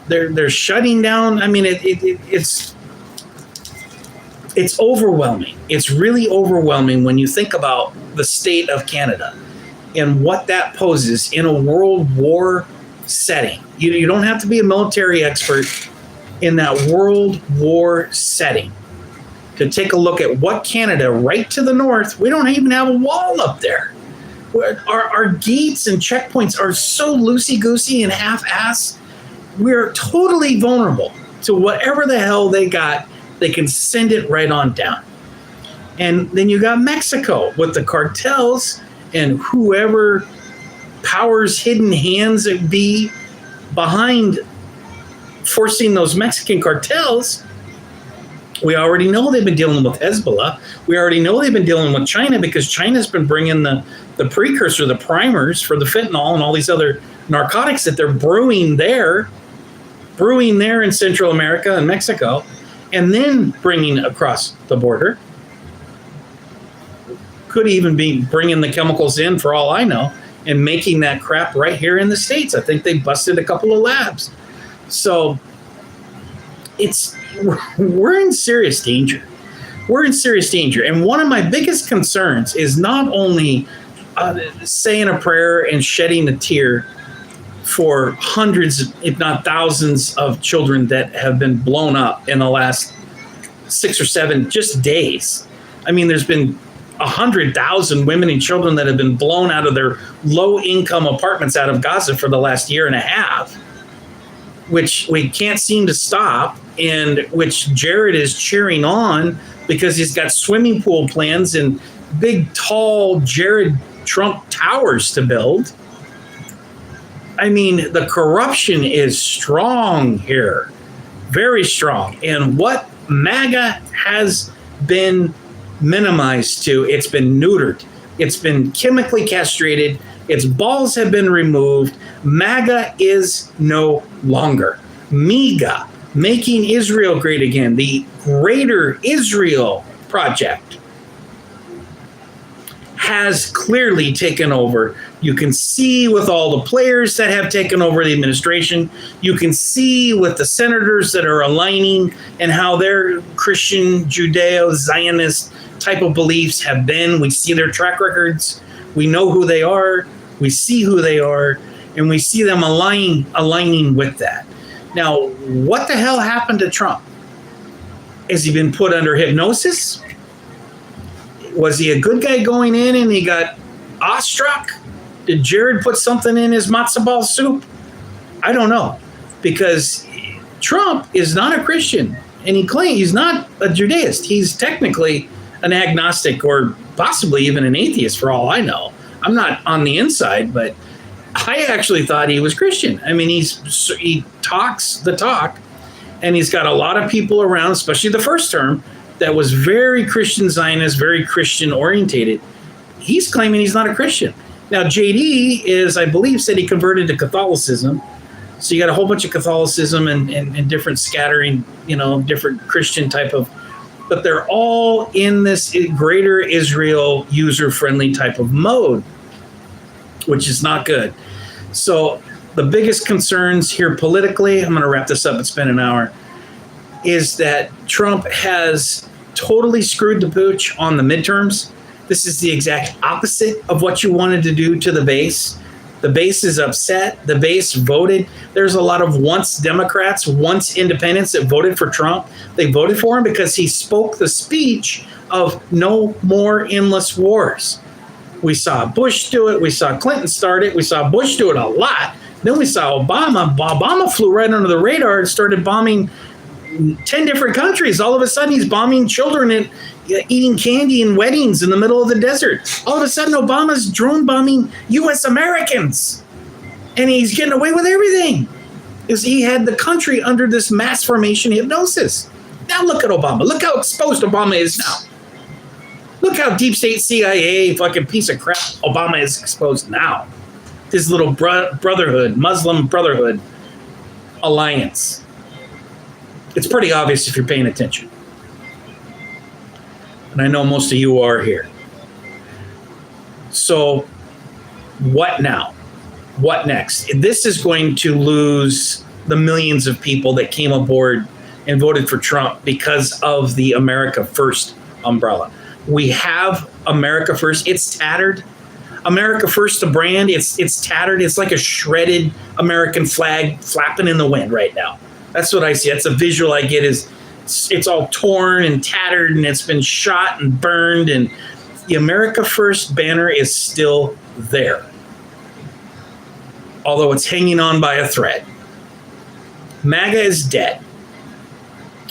They're shutting down. I mean, it's overwhelming. It's really overwhelming when you think about the state of Canada and what that poses in a world war setting. You don't have to be a military expert in that world war setting to take a look at what Canada, right to the north, we don't even have a wall up there. Our gates and checkpoints are so loosey-goosey and half-assed. We're totally vulnerable to whatever the hell they got. They can send it right on down. And then you got Mexico with the cartels and whoever powers hidden hands it be behind forcing those Mexican cartels. We already know they've been dealing with Hezbollah. We already know they've been dealing with China because China's been bringing the precursor, the primers for the fentanyl and all these other narcotics that they're brewing there in Central America and Mexico, and then bringing across the border. Could even be bringing the chemicals in, for all I know, and making that crap right here in the States. I think they busted a couple of labs. So we're in serious danger. We're in serious danger. And one of my biggest concerns is not only saying a prayer and shedding a tear for hundreds, if not thousands, of children that have been blown up in the last 6 or 7 just days. I mean, there's been 100,000 women and children that have been blown out of their low-income apartments out of Gaza for the last year and a half, which we can't seem to stop, and which Jared is cheering on because he's got swimming pool plans and big, tall Jared Trump towers to build. I mean, the corruption is strong here, very strong. And what MAGA has been minimized to, it's been neutered. It's been chemically castrated. Its balls have been removed. MAGA is no longer. MEGA, Making Israel Great Again, the Greater Israel Project, has clearly taken over. You can see with all the players that have taken over the administration. You can see with the senators that are aligning and how their Christian, Judeo-Zionist type of beliefs have been. We see their track records. We know who they are. We see who they are. And we see them aligning with that. Now, what the hell happened to Trump? Has he been put under hypnosis? Was he a good guy going in and he got awestruck? Did Jared put something in his matzo ball soup? I don't know, because Trump is not a Christian, and he claims he's not a Judaist. He's technically an agnostic or possibly even an atheist, for all I know. I'm not on the inside, but I actually thought he was Christian. I mean, he talks the talk, and he's got a lot of people around, especially the first term, that was very Christian Zionist, very Christian orientated. He's claiming he's not a Christian. Now, JD is, I believe, said he converted to Catholicism. So you got a whole bunch of Catholicism and different scattering, different Christian type of, but they're all in this greater Israel user-friendly type of mode, which is not good. So the biggest concerns here politically, I'm going to wrap this up, it's been an hour, is that Trump has totally screwed the pooch on the midterms. This is the exact opposite of what you wanted to do to the base. The base is upset. The base voted. There's a lot of once Democrats, once independents that voted for Trump. They voted for him because he spoke the speech of no more endless wars. We saw Bush do it. We saw Clinton start it. We saw Bush do it a lot. Then we saw Obama. Obama flew right under the radar and started bombing 10 different countries. All of a sudden, he's bombing children and eating candy in weddings in the middle of the desert. All of a sudden, Obama's drone bombing U.S. Americans. And he's getting away with everything. Because he had the country under this mass formation hypnosis. Now look at Obama. Look how exposed Obama is now. Look how deep state CIA fucking piece of crap Obama is exposed now. His little brotherhood, Muslim Brotherhood alliance. It's pretty obvious if you're paying attention. And I know most of you are here. So what now? What next? This is going to lose the millions of people that came aboard and voted for Trump because of the America First umbrella. We have America First. It's tattered. America First, the brand, it's tattered. It's like a shredded American flag flapping in the wind right now. That's what I see. That's a visual I get. Is it's all torn and tattered, and it's been shot and burned, and the America First banner is still there, although it's hanging on by a thread. MAGA is dead.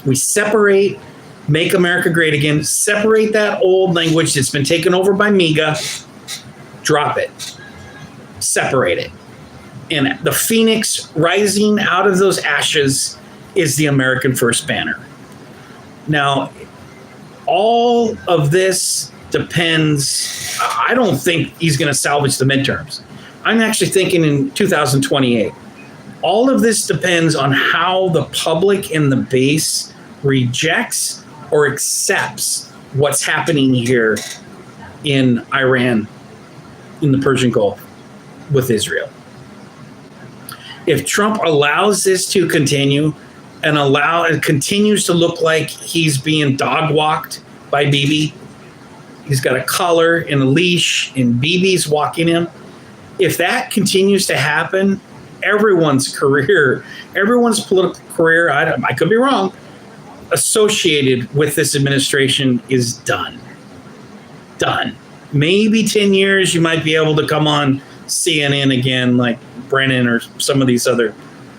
We separate, make America great again, separate that old language that's been taken over by MAGA, drop it, separate it. And the phoenix rising out of those ashes is the American First banner. Now, all of this depends. I don't think he's going to salvage the midterms. I'm actually thinking in 2028. All of this depends on how the public and the base rejects or accepts what's happening here in Iran, in the Persian Gulf, with Israel. If Trump allows this to continue and it continues to look like he's being dog walked by Bibi, he's got a collar and a leash and Bibi's walking him. If that continues to happen, everyone's political career, I could be wrong, associated with this administration is done. Done. Maybe 10 years you might be able to come on CNN again like Brennan or some of these other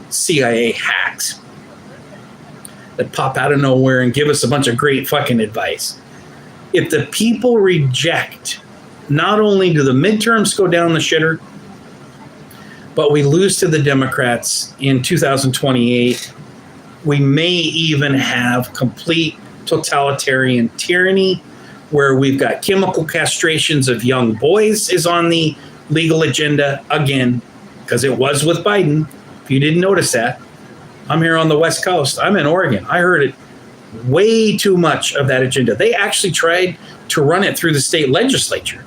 CIA hacks that pop out of nowhere and give us a bunch of great fucking advice. If the people reject, not only do the midterms go down the shitter, but we lose to the Democrats in 2028, we may even have complete totalitarian tyranny where we've got chemical castrations of young boys is on the legal agenda again, because it was with Biden. If you didn't notice that, I'm here on the West Coast. I'm in Oregon. I heard it way too much of that agenda. They actually tried to run it through the state legislature.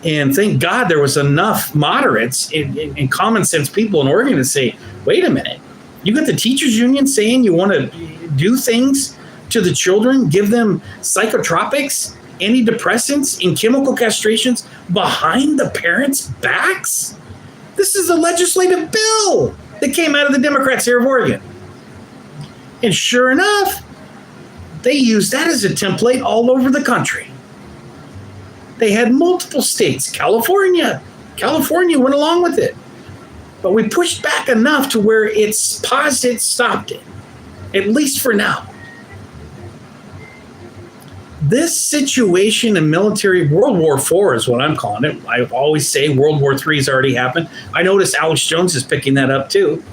And thank God there was enough moderates and common sense people in Oregon to say, wait a minute, you got the teachers union saying you want to do things to the children, give them psychotropics, antidepressants, and chemical castrations behind the parents' backs? This is a legislative bill that came out of the Democrats here of Oregon. And sure enough, they used that as a template all over the country. They had multiple states. California went along with it. But we pushed back enough to where it's paused it, stopped it, at least for now. This situation in military, World War IV is what I'm calling it. I always say World War III has already happened. I noticed Alex Jones is picking that up too,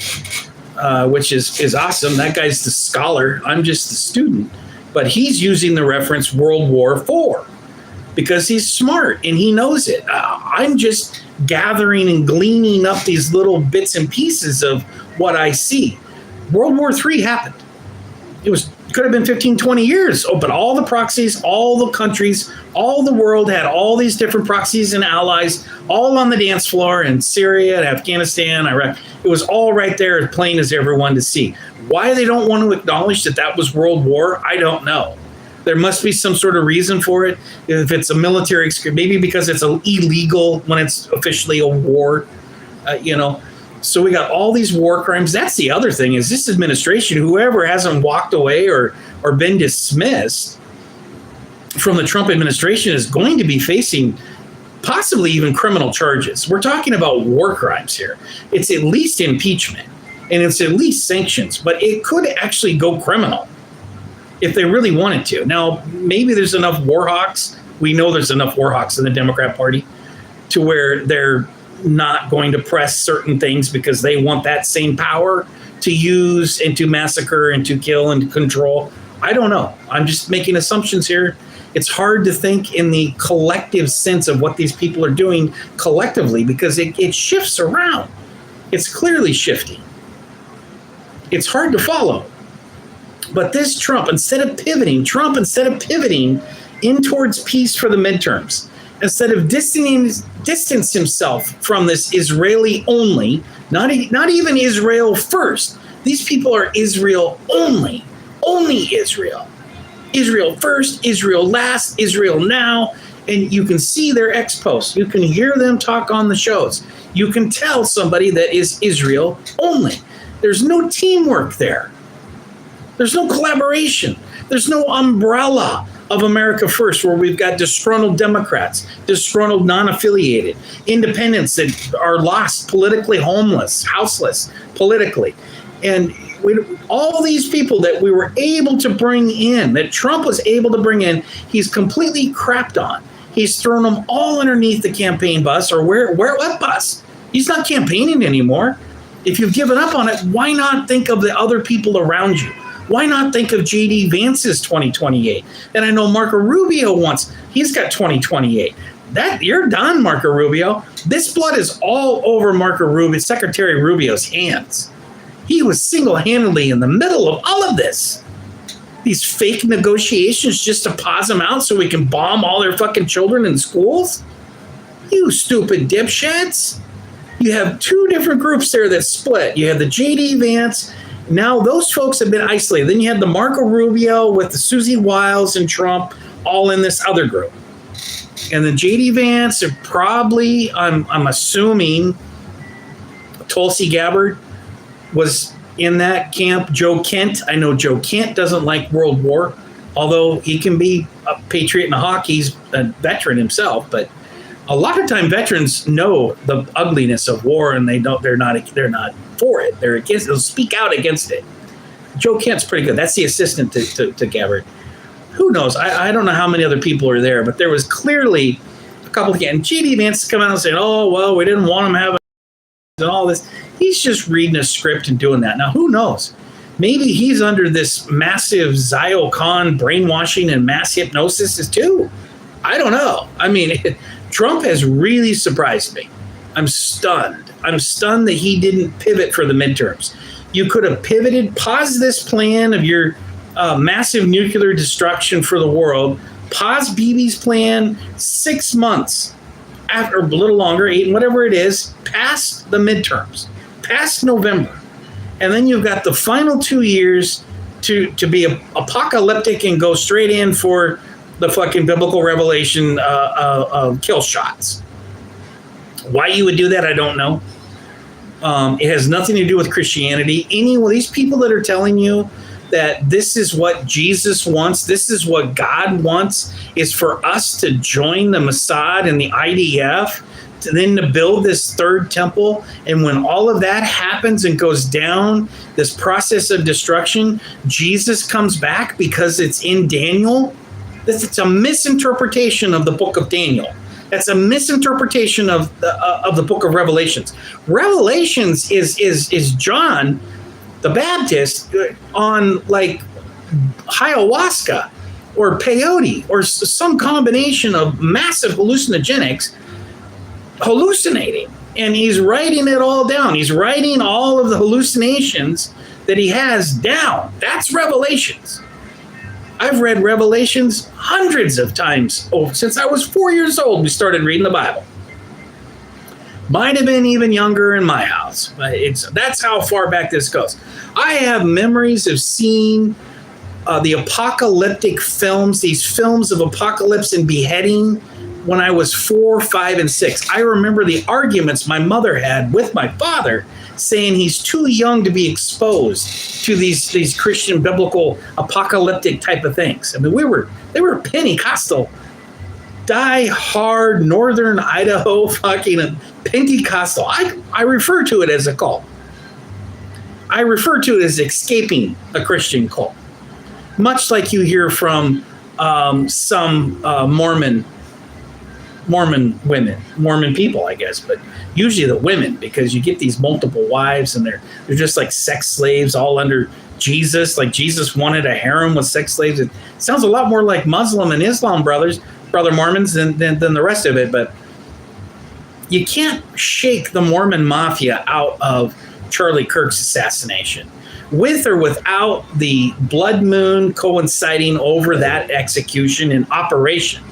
which is awesome. That guy's the scholar. I'm just the student. But he's using the reference World War IV because he's smart and he knows it. I'm just gathering and gleaning up these little bits and pieces of what I see. World War III happened. Could have been 15, 20 years. Oh, but all the proxies, all the countries, all the world had all these different proxies and allies all on the dance floor in Syria, and Afghanistan, Iraq. It was all right there, as plain as everyone to see. Why they don't want to acknowledge that was World War, I don't know. There must be some sort of reason for it. If it's a military, maybe because it's illegal when it's officially a war, So we got all these war crimes. That's the other thing is this administration, whoever hasn't walked away or been dismissed from the Trump administration is going to be facing possibly even criminal charges. We're talking about war crimes here. It's at least impeachment. and it's at least sanctions, but it could actually go criminal if they really wanted to. Now, maybe there's enough war hawks. We know there's enough war hawks in the Democrat Party to where they're not going to press certain things because they want that same power to use and to massacre and to kill and to control. I don't know. I'm just making assumptions here. It's hard to think in the collective sense of what these people are doing collectively because it shifts around. It's clearly shifting. It's hard to follow. But this Trump, instead of pivoting in towards peace for the midterms, instead of distance himself from this Israeli only, not even Israel first. These people are Israel only Israel. Israel first, Israel last, Israel now. And you can see their ex-posts. You can hear them talk on the shows. You can tell somebody that is Israel only. There's no teamwork there. There's no collaboration. There's no umbrella of America First, where we've got disgruntled Democrats, disgruntled non-affiliated, independents that are lost, politically homeless, houseless, politically. And all these people that we were able to bring in, that Trump was able to bring in, he's completely crapped on. He's thrown them all underneath the campaign bus, or what bus? He's not campaigning anymore. If you've given up on it, why not think of the other people around you? Why not think of J.D. Vance's 2028? And I know Marco Rubio he's got 2028. You're done, Marco Rubio. This blood is all over Secretary Rubio's hands. He was single-handedly in the middle of all of this. These fake negotiations just to pause them out so we can bomb all their fucking children in schools? You stupid dipshits. You have two different groups there that split. You have the J.D. Vance. Now those folks have been isolated. Then you have the Marco Rubio with the Susie Wiles and Trump all in this other group. And the J.D. Vance are probably, I'm assuming, Tulsi Gabbard was in that camp. Joe Kent, I know Joe Kent doesn't like World War, although he can be a patriot and a hawk. He's a veteran himself, but a lot of time veterans know the ugliness of war, and they're not for it. They'll speak out against it. Joe Kent's pretty good. That's the assistant to Gabbard. Who knows? I don't know how many other people are there, but there was clearly a couple of, and J.D. Vance come out and saying, "Oh well, we didn't want him having and all this." He's just reading a script and doing that. Now, who knows? Maybe he's under this massive Zio Khan brainwashing and mass hypnosis too. I don't know. I mean, Trump has really surprised me. I'm stunned. I'm stunned that he didn't pivot for the midterms. You could have pivoted, paused this plan of your massive nuclear destruction for the world, pause Bibi's plan 6 months after, a little longer, 8, whatever it is, past the midterms, past November. And then you've got the final 2 years to be apocalyptic and go straight in for the fucking biblical revelation kill shots. Why you would do that, I don't know. It has nothing to do with Christianity. These people that are telling you that this is what Jesus wants, this is what God wants, is for us to join the Mossad and the IDF, to build this third temple. And when all of that happens and goes down, this process of destruction, Jesus comes back because it's in Daniel. It's a misinterpretation of the book of Daniel. That's a misinterpretation of the book of Revelations. Revelations is John the Baptist on like ayahuasca or peyote or some combination of massive hallucinogenics, hallucinating. And he's writing it all down. He's writing all of the hallucinations that he has down. That's Revelations. I've read Revelations hundreds of times. Since I was 4 years old, we started reading the Bible. Might have been even younger in my house. That's how far back this goes. I have memories of seeing the apocalyptic films, these films of apocalypse and beheading when I was 4, 5, and 6. I remember the arguments my mother had with my father saying he's too young to be exposed to these Christian biblical apocalyptic type of things. I mean, they were Pentecostal, die-hard northern Idaho fucking Pentecostal. I refer to it as a cult. I refer to it as escaping a Christian cult, much like you hear from some Mormon women, Mormon people, I guess, but usually the women, because you get these multiple wives and they're just like sex slaves all under Jesus. Like Jesus wanted a harem with sex slaves. It sounds a lot more like Muslim and Islam brother Mormons than the rest of it. But you can't shake the Mormon mafia out of Charlie Kirk's assassination, with or without the blood moon coinciding over that execution and operation.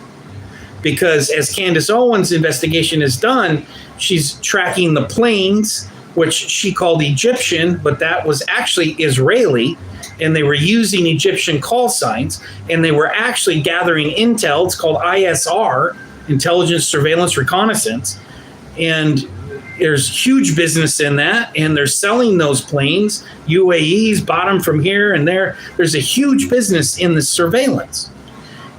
Because as Candace Owens' investigation is done, she's tracking the planes, which she called Egyptian, but that was actually Israeli, and they were using Egyptian call signs, and they were actually gathering intel. It's called ISR, Intelligence, Surveillance, Reconnaissance, and there's huge business in that, and they're selling those planes. UAE's bought them from here and there. There's a huge business in the surveillance.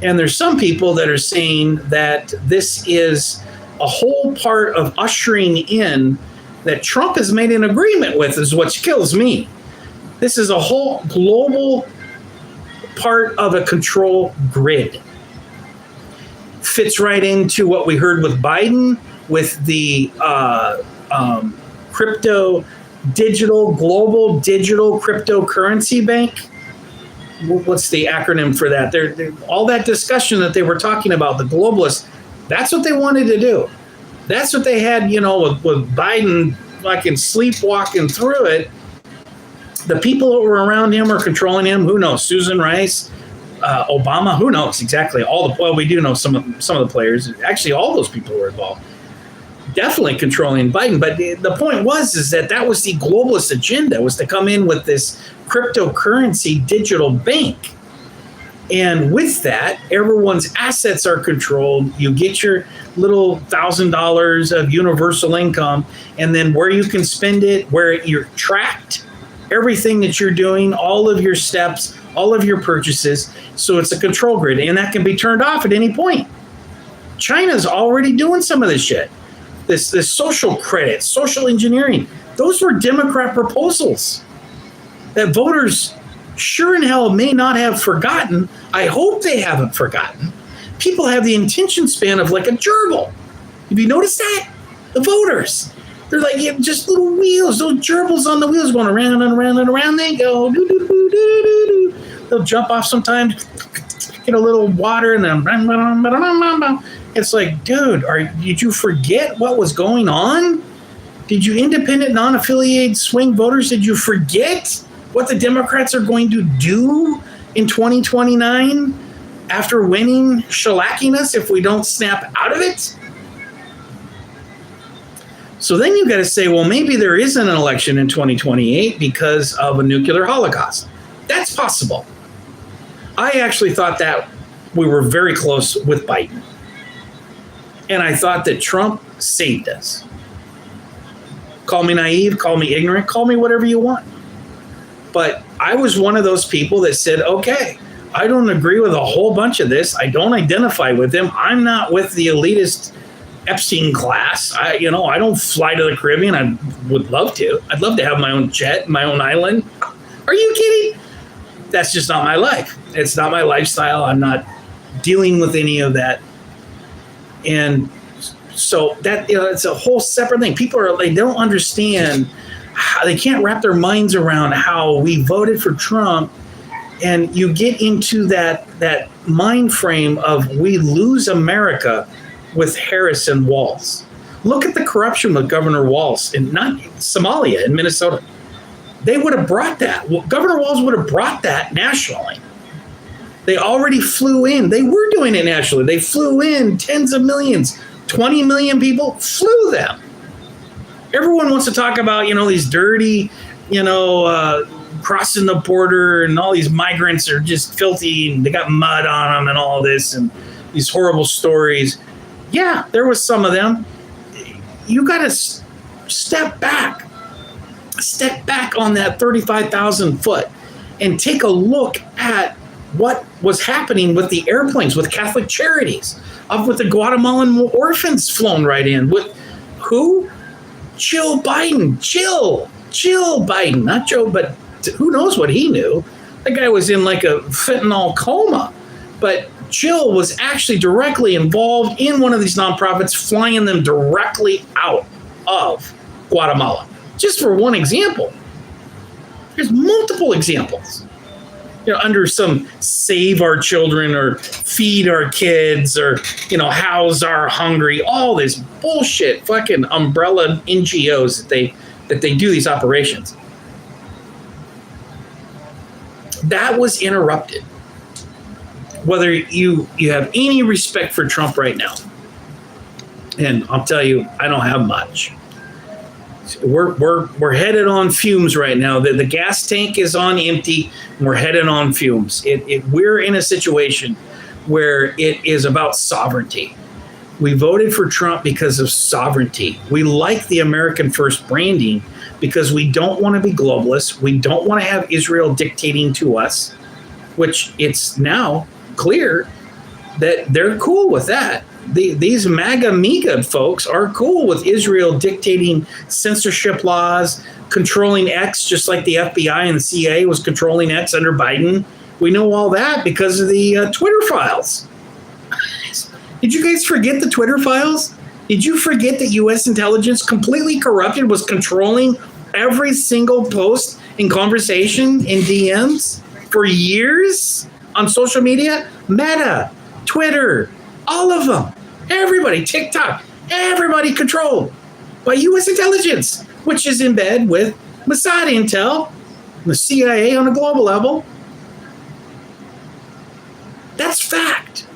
And there's some people that are saying that this is a whole part of ushering in that Trump has made an agreement with, is what kills me. This is a whole global part of a control grid. Fits right into what we heard with Biden, with the global digital cryptocurrency bank. What's the acronym for that? All that discussion that they were talking about, the globalists, that's what they wanted to do. That's what they had, with Biden fucking sleepwalking through it. The people that were around him or controlling him, who knows? Susan Rice, Obama, who knows exactly? We do know some of the players. Actually, all those people were involved. Definitely controlling Biden. But the point is that was the globalist agenda, was to come in with this cryptocurrency digital bank. And with that, everyone's assets are controlled. You get your little $1,000 of universal income, and then where you can spend it, where you're tracked, everything that you're doing, all of your steps, all of your purchases. So it's a control grid, and that can be turned off at any point. China's already doing some of this shit. This social credit, social engineering, those were Democrat proposals that voters sure in hell may not have forgotten. I hope they haven't forgotten. People have the attention span of like a gerbil. Have you noticed that? The voters. They're like just little wheels, those gerbils on the wheels going around and around and around they go. Doo, doo, doo, doo, doo, doo. They'll jump off sometimes, get a little water, and then it's like, dude, did you forget what was going on? Did you independent, non-affiliated swing voters, did you forget what the Democrats are going to do in 2029 after winning, shellacking us if we don't snap out of it? So then you've got to say, well, maybe there isn't an election in 2028 because of a nuclear holocaust. That's possible. I actually thought that we were very close with Biden. And I thought that Trump saved us. Call me naive, call me ignorant, call me whatever you want. But I was one of those people that said, okay, I don't agree with a whole bunch of this. I don't identify with them. I'm not with the elitist Epstein class. I don't fly to the Caribbean. I would love to. I'd love to have my own jet, my own island. Are you kidding? That's just not my life. It's not my lifestyle. I'm not dealing with any of that. And so that, it's a whole separate thing. They don't understand how, they can't wrap their minds around how we voted for Trump. And you get into that mind frame of we lose America with Harris and Walz. Look at the corruption with Governor Walz in Somalia in Minnesota. They would have brought that. Governor Walz would have brought that nationally. They already flew in. They were doing it nationally. They flew in tens of millions, 20 million people, flew them. Everyone wants to talk about, these dirty, crossing the border, and all these migrants are just filthy and they got mud on them and all this and these horrible stories. Yeah, there was some of them. You got to step back on that 35,000 foot and take a look at what was happening with the airplanes, with Catholic Charities, with the Guatemalan orphans flown right in. With who? Chill Biden, chill Biden, not Joe, but who knows what he knew. That guy was in like a fentanyl coma, but Jill was actually directly involved in one of these nonprofits, flying them directly out of Guatemala. Just for one example. There's multiple examples. Under some save our children or feed our kids or, house our hungry, all this bullshit fucking umbrella NGOs that they do these operations. That was interrupted. Whether you have any respect for Trump right now, and I'll tell you, I don't have much. We're headed on fumes right now. The gas tank is on empty, and we're headed on fumes. We're in a situation where it is about sovereignty. We voted for Trump because of sovereignty. We like the American First branding because we don't want to be globalists. We don't want to have Israel dictating to us, which it's now clear that they're cool with that. These MAGA folks are cool with Israel dictating censorship laws, controlling X, just like the FBI and the CIA was controlling X under Biden. We know all that because of the Twitter files. Did you guys forget the Twitter files? Did you forget that U.S. intelligence, completely corrupted, was controlling every single post and conversation in DMs for years on social media? Meta, Twitter, all of them. Everybody, TikTok, everybody controlled by U.S. intelligence, which is in bed with Mossad intel, the CIA on a global level. That's fact.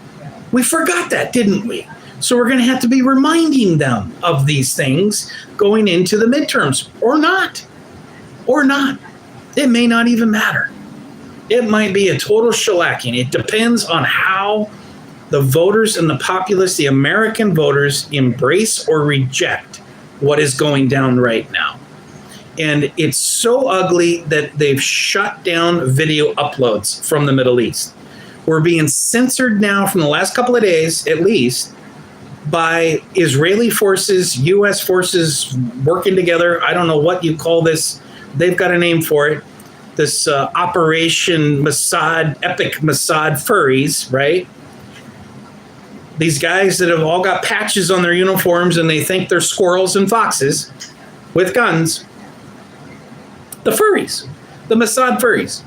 We forgot that, didn't we? So we're going to have to be reminding them of these things going into the midterms, or not. Or not. It may not even matter. It might be a total shellacking. It depends on how the voters and the populace, the American voters, embrace or reject what is going down right now. And it's so ugly that they've shut down video uploads from the Middle East. We're being censored now from the last couple of days, at least, by Israeli forces, U.S. forces working together. I don't know what you call this. They've got a name for it. This Operation Mossad, Epic Mossad Furries, right? These guys that have all got patches on their uniforms and they think they're squirrels and foxes with guns. The furries, the Mossad furries.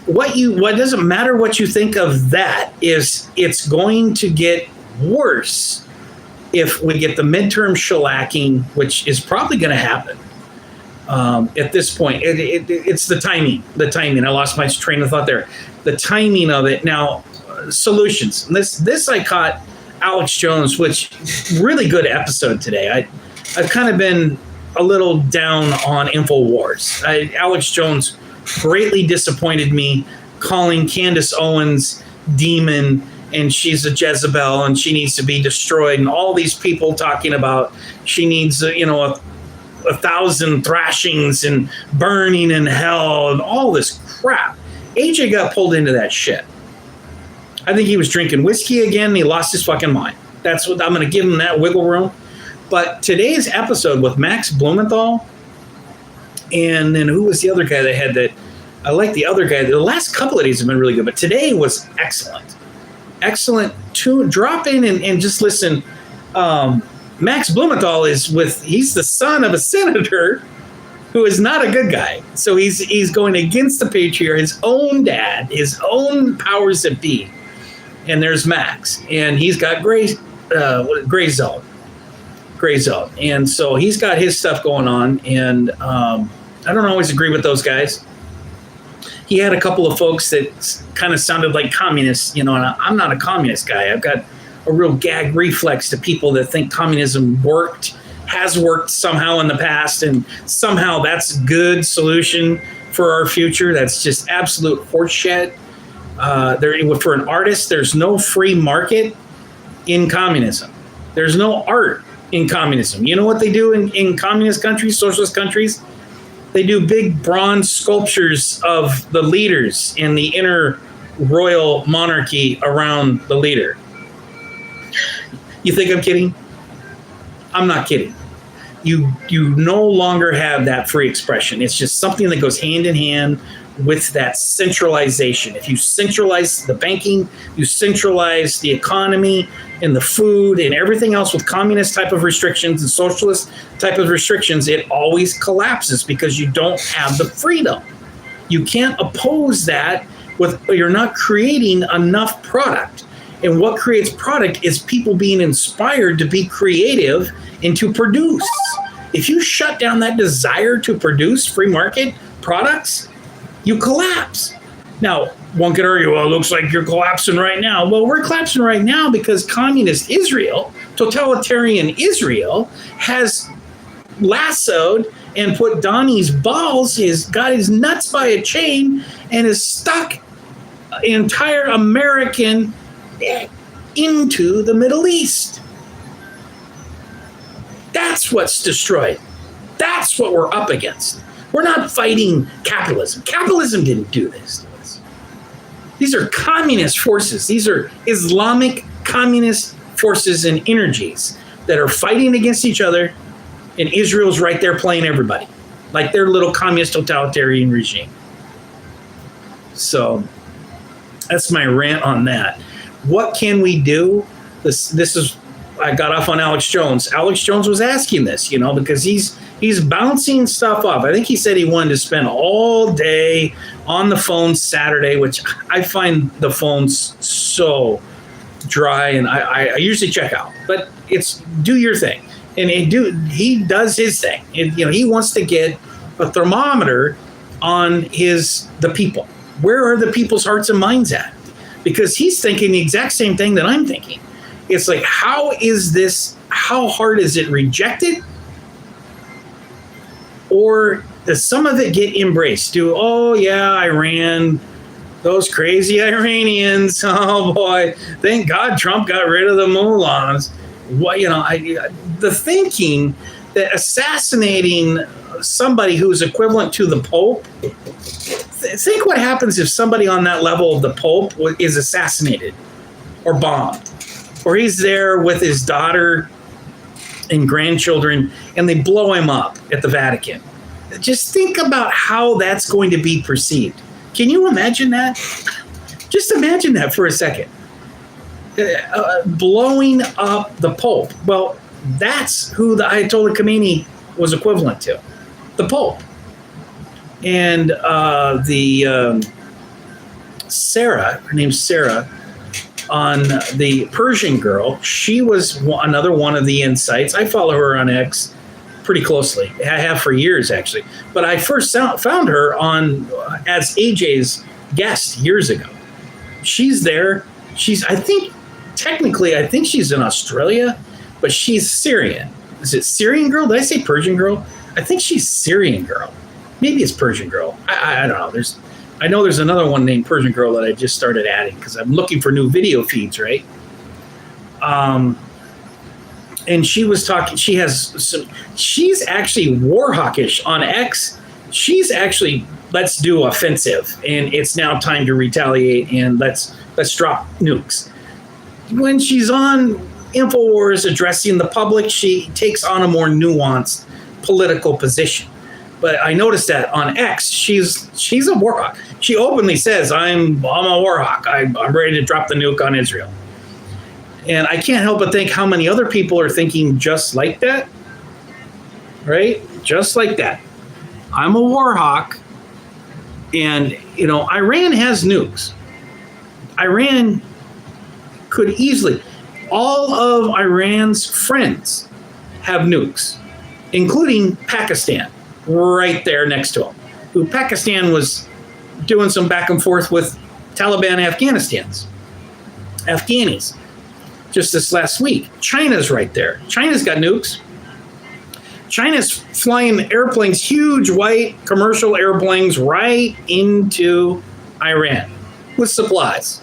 What doesn't matter what you think of that, is it's going to get worse if we get the midterm shellacking, which is probably going to happen. At this point, it's the timing. I lost my train of thought there. The timing of it. Now, solutions. This I caught Alex Jones, which really good episode today. I've kind of been a little down on InfoWars. Alex Jones greatly disappointed me, calling Candace Owens demon, and she's a Jezebel and she needs to be destroyed, and all these people talking about she needs a 1,000 thrashings and burning in hell and all this crap. AJ got pulled into that shit. I think he was drinking whiskey again and he lost his fucking mind. That's what I'm going to give him, that wiggle room. But today's episode with Max Blumenthal, and then who was the other guy that had that? I like the other guy. The last couple of these have been really good, but today was excellent. Excellent. Drop in and just listen. Max Blumenthal he's the son of a senator who is not a good guy. So he's going against the patriarch, his own dad, his own powers that be. And there's Max, and he's got gray zone. And so he's got his stuff going on, and I don't always agree with those guys. He had a couple of folks that kind of sounded like communists, and I'm not a communist guy. I've got a real gag reflex to people that think communism has worked somehow in the past, and somehow that's a good solution for our future. That's just absolute horseshit. For an artist, there's no free market in communism. There's no art in communism. You know what they do in communist countries, socialist countries? They do big bronze sculptures of the leaders in the inner royal monarchy around the leader. You think I'm kidding? I'm not kidding. You no longer have that free expression. It's just something that goes hand in hand with that centralization. If you centralize the banking, you centralize the economy and the food and everything else with communist type of restrictions and socialist type of restrictions, it always collapses because you don't have the freedom. You can't oppose that you're not creating enough product. And what creates product is people being inspired to be creative and to produce. If you shut down that desire to produce free market products, you collapse. Now, one could argue, well, it looks like you're collapsing right now. Well, we're collapsing right now because communist Israel, totalitarian Israel, has lassoed and put Donnie's balls, got his nuts by a chain, and is stuck entire American into the Middle East. That's what's destroyed. That's what we're up against. We're not fighting capitalism. Capitalism didn't do this to us. These are communist forces. These are Islamic communist forces and energies that are fighting against each other, and Israel's right there playing everybody, like their little communist totalitarian regime. So that's my rant on that. What can we do? This is, I got off on Alex Jones. Alex Jones was asking this, because he's bouncing stuff off. I think he said he wanted to spend all day on the phone Saturday, which I find the phones so dry, and I usually check out. But it's do your thing, and he does his thing. And, he wants to get a thermometer on the people. Where are the people's hearts and minds at? Because he's thinking the exact same thing that I'm thinking. It's like, how hard is it rejected? Or does some of it get embraced? Iran, those crazy Iranians. Oh boy, thank God Trump got rid of the mullahs. The thinking that assassinating somebody who's equivalent to the Pope, think what happens if somebody on that level of the Pope is assassinated or bombed, or he's there with his daughter and grandchildren and they blow him up at the Vatican. Just think about how that's going to be perceived. Can you imagine that? Just imagine that for a second. Blowing up the Pope. Well, that's who the Ayatollah Khomeini was equivalent to, the Pope. And Sarah, her name's Sarah, on the Persian Girl, she was another one of the insights. I follow her on X pretty closely. I have for years, actually. But I first found her as AJ's guest years ago. She's there. I think she's in Australia, but she's Syrian. Is it Syrian Girl? Did I say Persian Girl? I think she's Syrian Girl. Maybe it's Persian Girl. I don't know. I know there's another one named Persian Girl that I just started adding because I'm looking for new video feeds, right? And she was talking. She's actually war hawkish on X. She's actually, let's do offensive, and it's now time to retaliate, and let's drop nukes. When she's on InfoWars addressing the public, she takes on a more nuanced political position. But I noticed that on X, she's a war hawk. She openly says, I'm a war hawk. I'm ready to drop the nuke on Israel. And I can't help but think how many other people are thinking just like that, right? Just like that. I'm a war hawk. And, Iran has nukes. Iran could easily, all of Iran's friends have nukes, including Pakistan, right there next to them. Pakistan was doing some back and forth with Taliban Afghanis just this last week. China's right there. China's got nukes. China's flying airplanes, huge white commercial airplanes, right into Iran with supplies.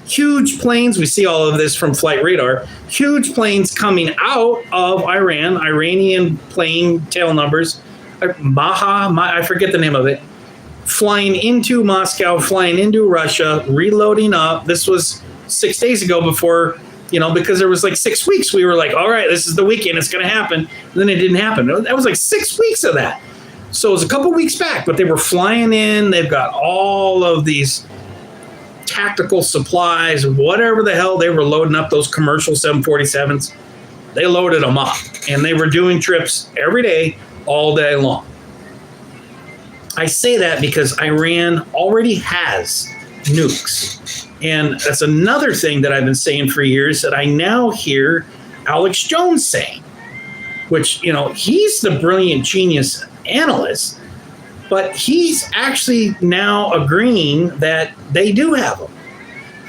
Huge planes, we see all of this from Flight Radar, huge planes coming out of Iran, Iranian plane tail numbers, I forget the name of it, flying into Moscow, flying into Russia, reloading up. This was 6 days ago before because there was like 6 weeks. We were like, all right, this is the weekend. It's going to happen. And then it didn't happen. That was like 6 weeks of that. So it was a couple weeks back, but they were flying in. They've got all of these tactical supplies, whatever the hell they were loading up, those commercial 747s. They loaded them up, and they were doing trips every day, all day long. I say that because Iran already has nukes. And that's another thing that I've been saying for years that I now hear Alex Jones saying, which, he's the brilliant genius analyst, but he's actually now agreeing that they do have them.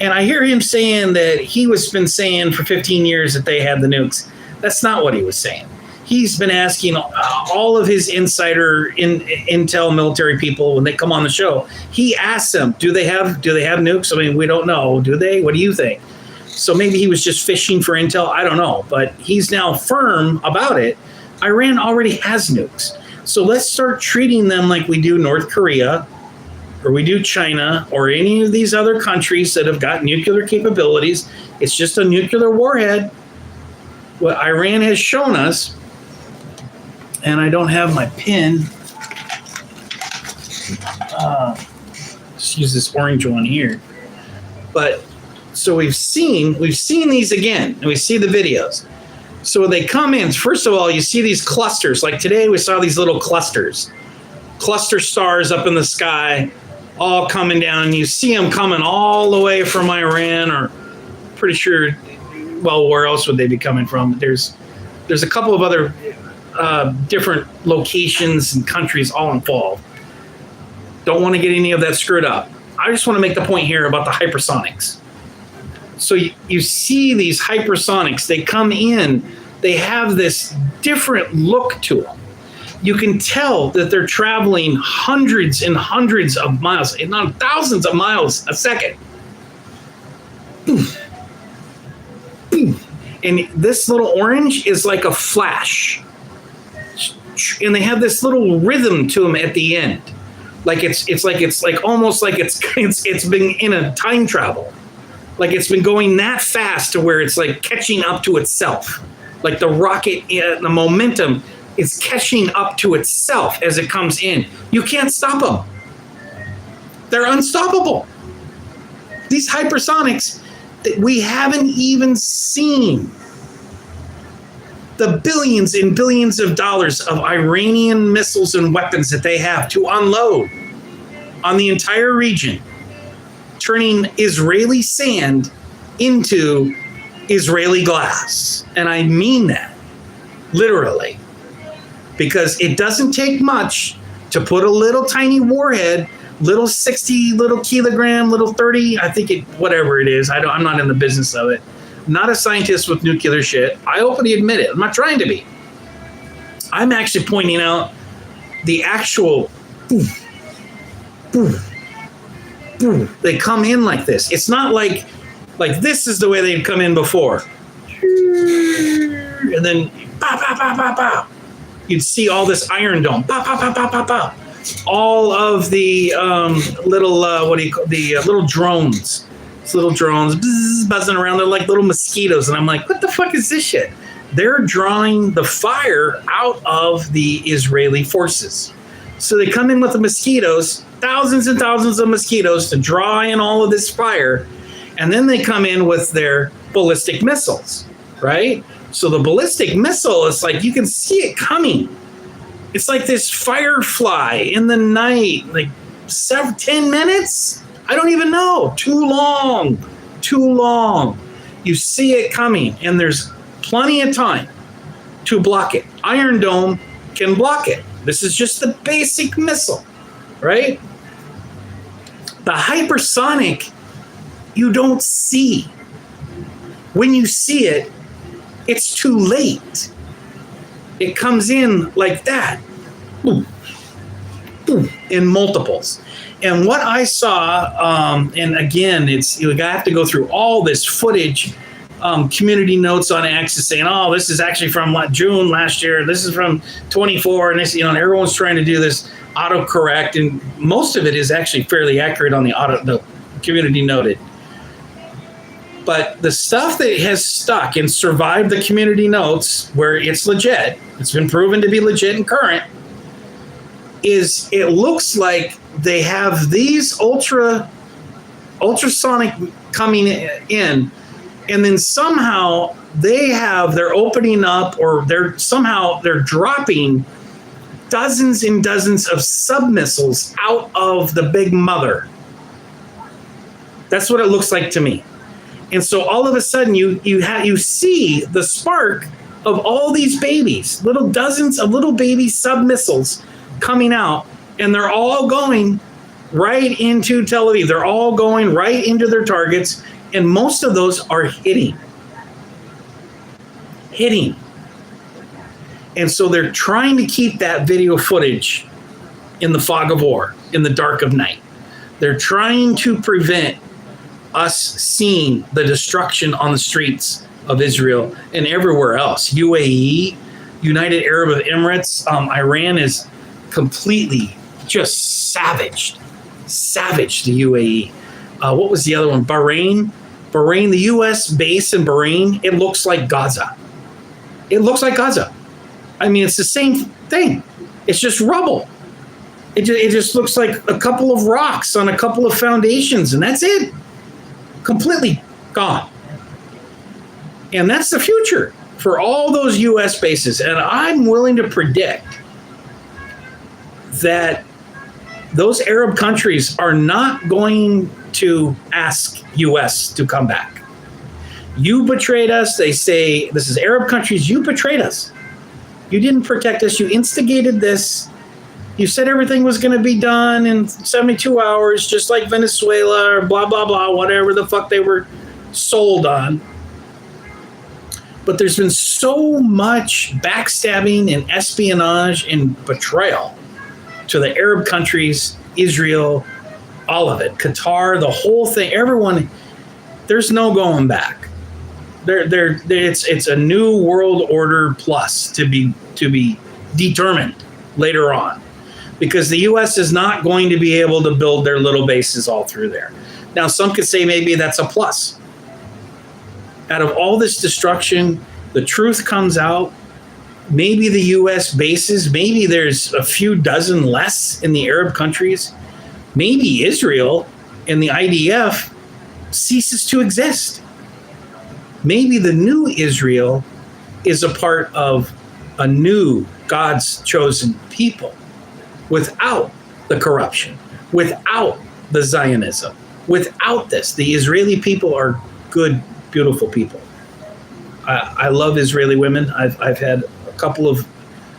And I hear him saying that he was been saying for 15 years that they had the nukes. That's not what he was saying. He's been asking all of his insider intel military people when they come on the show. He asks them, do they have nukes? I mean, we don't know. Do they? What do you think? So maybe he was just fishing for intel. I don't know. But he's now firm about it. Iran already has nukes. So let's start treating them like we do North Korea, or we do China, or any of these other countries that have got nuclear capabilities. It's just a nuclear warhead. What Iran has shown us, and I don't have my pen. Let's use this orange one here. But so we've seen these again, and we see the videos. So they come in, first of all, you see these clusters. Like today we saw these little cluster stars up in the sky, all coming down, and you see them coming all the way from Iran, or pretty sure, well, where else would they be coming from? There's a couple of other different locations and countries all involved. Don't want to get any of that screwed up. I just want to make the point here about the hypersonics. So you see these hypersonics, they come in, they have this different look to them. You can tell that they're traveling hundreds and hundreds of miles, if not thousands of miles a second. And this little orange is like a flash. And they have this little rhythm to them at the end. Like it's almost like it's been in a time travel. Like it's been going that fast to where it's like catching up to itself. Like the rocket, the momentum is catching up to itself as it comes in. You can't stop them. They're unstoppable. These hypersonics, we haven't even seen the billions and billions of dollars of Iranian missiles and weapons that they have to unload on the entire region, turning Israeli sand into Israeli glass. And I mean that literally, because it doesn't take much to put a little tiny warhead, little 60, little kilogram, little 30, I think whatever it is. I'm not in the business of it. I'm not a scientist with nuclear shit. I openly admit it. I'm not trying to be. I'm actually pointing out the actual poof, poof, poof. They come in like this. It's not like this is the way they'd come in before. And then pow, pow, pow, pow, pow. You'd see all this Iron Dome. Pow, pow, pow, pow, pow, pow. All of the little little drones. It's little drones buzzing around. They're like little mosquitoes. And I'm like, what the fuck is this shit? They're drawing the fire out of the Israeli forces. So they come in with the mosquitoes, thousands and thousands of mosquitoes to draw in all of this fire. And then they come in with their ballistic missiles, right? So the ballistic missile is like, you can see it coming. It's like this firefly in the night, like 10 minutes? I don't even know. Too long. You see it coming, and there's plenty of time to block it. Iron Dome can block it. This is just the basic missile, right? The hypersonic, you don't see. When you see it, it's too late. It comes in like that, boom, boom, in multiples. And what I saw, and again, you have to go through all this footage, community notes on Axis saying, "Oh, this is actually from June last year. This is from 24," and this, and everyone's trying to do this autocorrect, and most of it is actually fairly accurate on the community noted. But the stuff that has stuck and survived the community notes, where it's legit, it's been proven to be legit and current, is it looks like they have these ultrasonic coming in, and then somehow they're opening up, or they're dropping dozens and dozens of sub-missiles out of the big mother. That's what it looks like to me. And so all of a sudden you see the spark of all these babies, little dozens of little baby sub-missiles coming out, and they're all going right into Tel Aviv. They're all going right into their targets, and most of those are hitting. And so they're trying to keep that video footage in the fog of war, in the dark of night. They're trying to prevent us seeing the destruction on the streets of Israel and everywhere else. UAE, United Arab Emirates, Iran is completely just savaged the UAE. What was the other one? Bahrain, the U.S. base in Bahrain, it looks like Gaza. I mean, it's the same thing. It's just rubble. It just looks like a couple of rocks on a couple of foundations, and that's it. Completely gone. And that's the future for all those U.S. bases. And I'm willing to predict that those Arab countries are not going to ask U.S. to come back. You betrayed us. They say, this is Arab countries, you betrayed us. You didn't protect us. You instigated this. You said everything was going to be done in 72 hours, just like Venezuela or blah, blah, blah, whatever the fuck they were sold on. But there's been so much backstabbing and espionage and betrayal to the Arab countries, Israel, all of it, Qatar, the whole thing, everyone. There's no going back. It's a new world order plus to be determined later on, because the U.S. is not going to be able to build their little bases all through there. Now, some could say maybe that's a plus. Out of all this destruction, the truth comes out. Maybe the U.S. bases, maybe there's a few dozen less in the Arab countries. Maybe Israel and the IDF ceases to exist. Maybe the new Israel is a part of a new God's chosen people without the corruption, without the Zionism, without this. The Israeli people are good, beautiful people. I love Israeli women. I've had a couple of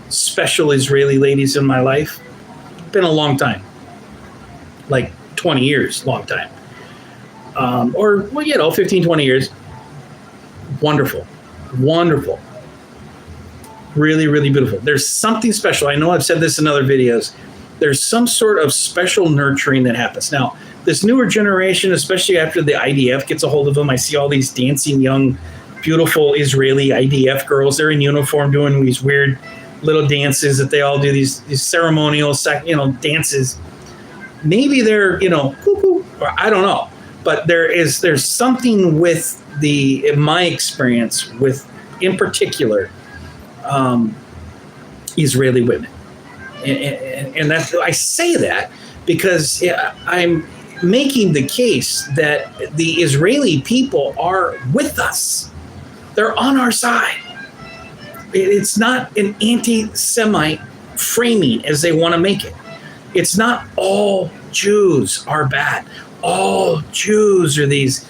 special Israeli ladies in my life. Been a long time, like 20 years, long time. 15, 20 years. Wonderful. Really, really beautiful. There's something special. I know I've said this in other videos. There's some sort of special nurturing that happens. Now, this newer generation, especially after the IDF gets a hold of them, I see all these dancing young, beautiful Israeli IDF girls. They're in uniform doing these weird little dances that they all do, these ceremonial, dances. Maybe they're, cuckoo, or I don't know. But there's something with in my experience with, in particular, Israeli women. And that's, I say that because I'm making the case that the Israeli people are with us. They're on our side. It's not an anti-Semite framing as they want to make it. It's not all Jews are bad. All Jews are these,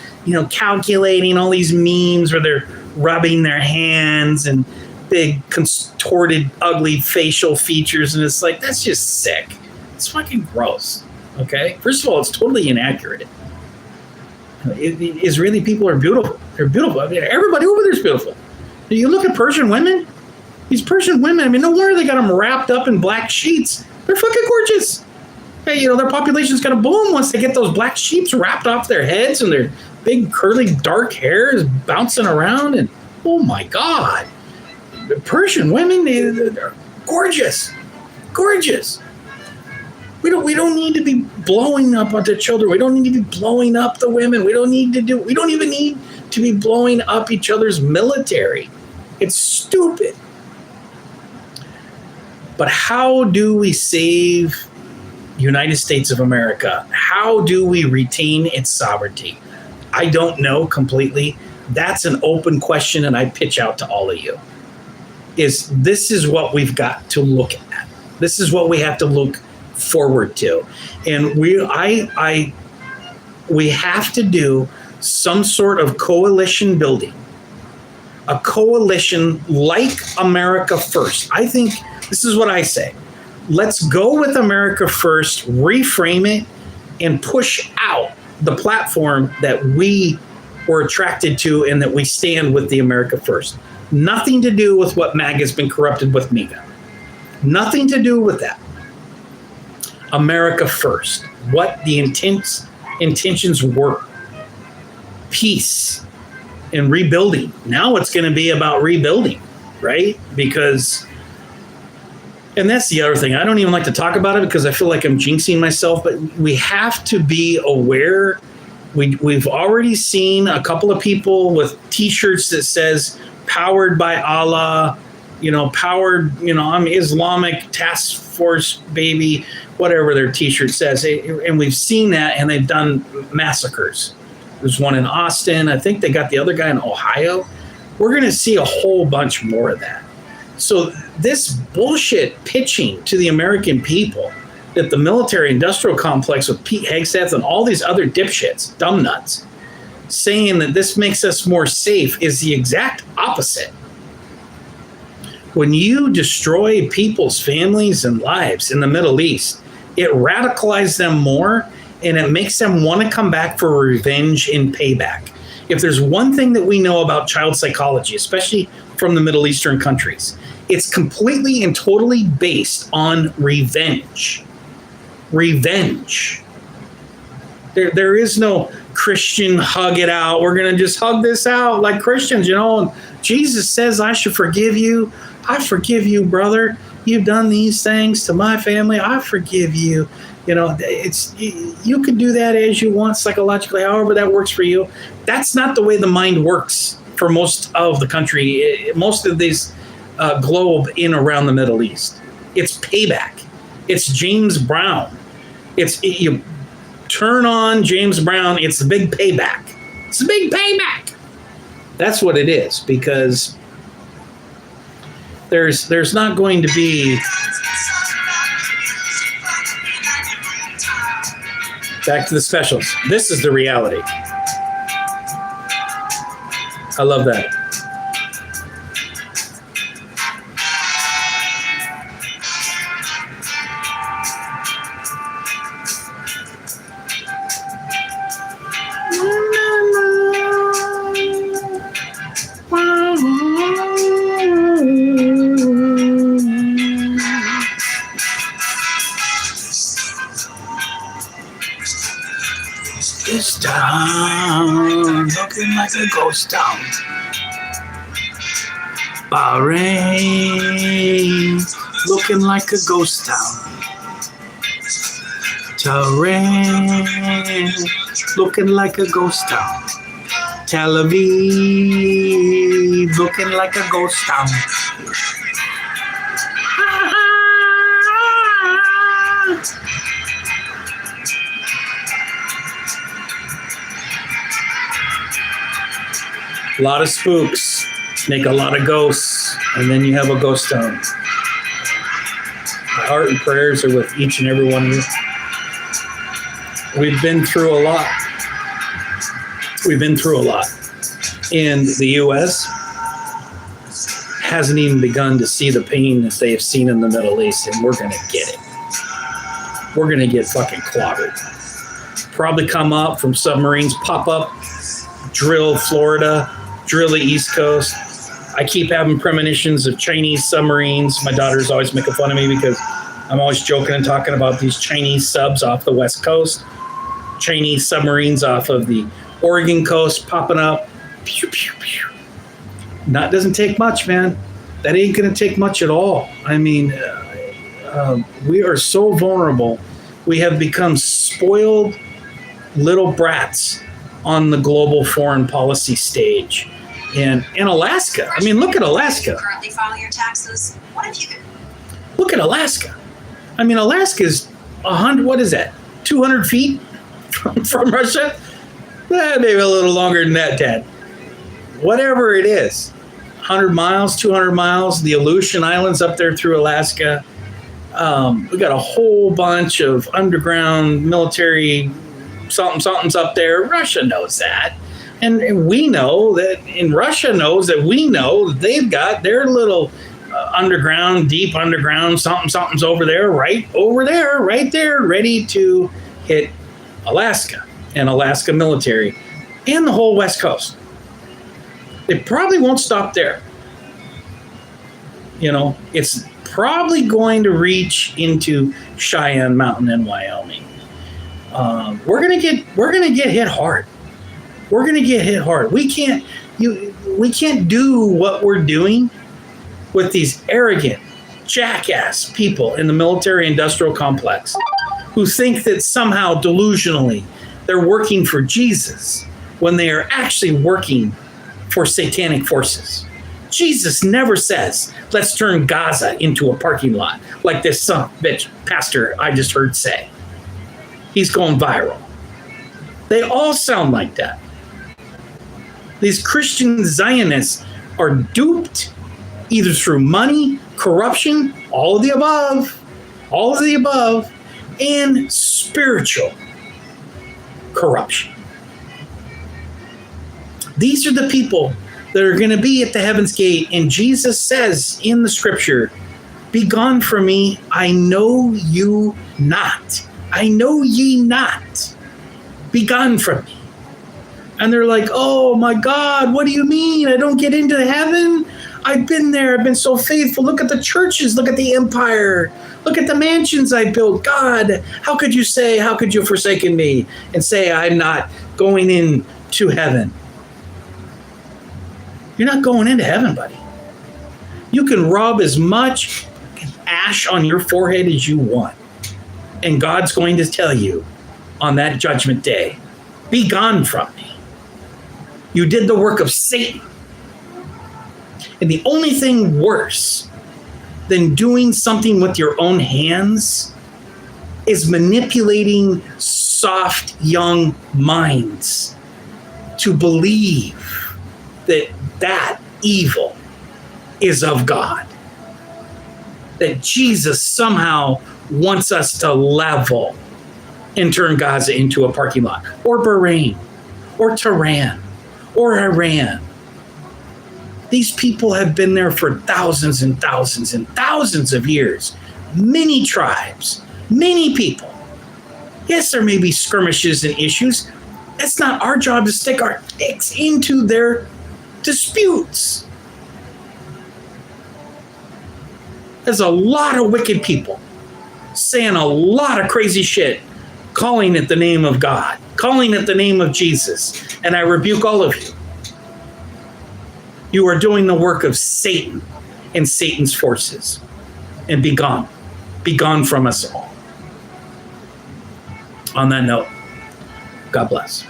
calculating all these memes where they're rubbing their hands and big contorted, ugly facial features. And it's like, that's just sick. It's fucking gross. Okay. First of all, it's totally inaccurate. The Israeli people are beautiful. They're beautiful. I mean, everybody over there is beautiful. You look at Persian women, these Persian women, no wonder they got them wrapped up in black sheets. They're fucking gorgeous. Hey, their population's going to boom once they get those black sheets wrapped off their heads and their big curly dark hair is bouncing around. And oh my God, the Persian women, they're gorgeous, gorgeous. We don't need to be blowing up the children. We don't need to be blowing up the women. We don't even need to be blowing up each other's military. It's stupid. But how do we save United States of America? How do we retain its sovereignty? I don't know completely. That's an open question, and I pitch out to all of you. This is what we've got to look at. This is what we have to look forward to. And we have to do some sort of coalition building. A coalition like America First. I think this is what I say. Let's go with America First, reframe it, and push out the platform that we were attracted to and that we stand with the America First. Nothing to do with what MAG has been corrupted with MAGA. Nothing to do with that. America First. What the intentions were. Peace and rebuilding. Now it's going to be about rebuilding, right? Because, and that's the other thing. I don't even like to talk about it because I feel like I'm jinxing myself, but we have to be aware. We've already seen a couple of people with t-shirts that says powered by Allah, powered, I'm Islamic task force baby, whatever their t-shirt says. And we've seen that, and they've done massacres. There's one in Austin. I think they got the other guy in Ohio. We're going to see a whole bunch more of that. So this bullshit pitching to the American people that the military industrial complex with Pete Hegseth and all these other dipshits, dumb nuts, saying that this makes us more safe is the exact opposite. When you destroy people's families and lives in the Middle East, it radicalizes them more, and it makes them want to come back for revenge and payback. If there's one thing that we know about child psychology, especially from the Middle Eastern countries, it's completely and totally based on revenge. Revenge. There is no Christian hug it out. We're going to just hug this out like Christians, And Jesus says, I should forgive you. I forgive you, brother. You've done these things to my family. I forgive you. You can do that as you want psychologically, however that works for you. That's not the way the mind works for most of the country, most of this globe in around the Middle East. It's payback. It's James Brown. You turn on James Brown. It's the big payback. It's the big payback. That's what it is, because there's not going to be. Back to the specials. This is the reality. I love that. This town looking like a ghost town. Bahrain looking like a ghost town. Tehran looking like a ghost town. Tel Aviv looking like a ghost town. A lot of spooks make a lot of ghosts, and then you have a ghost town. My heart and prayers are with each and every one of you. We've been through a lot. And the U.S. hasn't even begun to see the pain that they have seen in the Middle East, and we're going to get it. We're going to get fucking clobbered. Probably come up from submarines, pop up, drill Florida, drill the East Coast. I keep having premonitions of Chinese submarines. My daughter's always making fun of me because I'm always joking and talking about these Chinese subs off the West Coast, Chinese submarines off of the Oregon coast popping up. Pew, pew, pew. That doesn't take much, man. That ain't going to take much at all. I mean, we are so vulnerable. We have become spoiled little brats on the global foreign policy stage. And in Alaska, I mean, look at Alaska. Currently file your taxes. What if you could? Look at Alaska. I mean, Alaska's 100. What is that? 200 feet from Russia? Maybe a little longer than that, Dad. Whatever it is, 100 miles, 200 miles. The Aleutian Islands up there through Alaska. We got a whole bunch of underground military something's up there. Russia knows that. And we know that, and Russia knows that we know that they've got their little underground, deep underground, something's over there, right there, ready to hit Alaska and Alaska military and the whole West Coast. They probably won't stop there. You know, it's probably going to reach into Cheyenne Mountain in Wyoming. We're gonna get hit hard. We're gonna get hit hard. We can't do what we're doing with these arrogant, jackass people in the military-industrial complex who think that somehow delusionally they're working for Jesus when they are actually working for satanic forces. Jesus never says, let's turn Gaza into a parking lot, like this son of a bitch pastor I just heard say. He's going viral. They all sound like that. These Christian Zionists are duped either through money, corruption, all of the above, and spiritual corruption. These are the people that are going to be at the heaven's gate. And Jesus says in the scripture, be gone from me, I know you not. I know ye not. Be gone from me. And they're like, oh my God, what do you mean? I don't get into heaven? I've been there. I've been so faithful. Look at the churches. Look at the empire. Look at the mansions I built. God, how could you have forsaken me and say I'm not going into heaven? You're not going into heaven, buddy. You can rub as much ash on your forehead as you want. And God's going to tell you on that judgment day, be gone from me. You did the work of Satan. And the only thing worse than doing something with your own hands is manipulating soft, young minds to believe that evil is of God. That Jesus somehow wants us to level and turn Gaza into a parking lot, or Bahrain, or Tehran, or Iran. These people have been there for thousands and thousands and thousands of years. Many tribes, many people. Yes, there may be skirmishes and issues. That's not our job to stick our dicks into their disputes. There's a lot of wicked people saying a lot of crazy shit, calling it the name of God, calling it the name of Jesus. And I rebuke all of you. You are doing the work of Satan and Satan's forces. And be gone. Be gone from us all. On that note, God bless.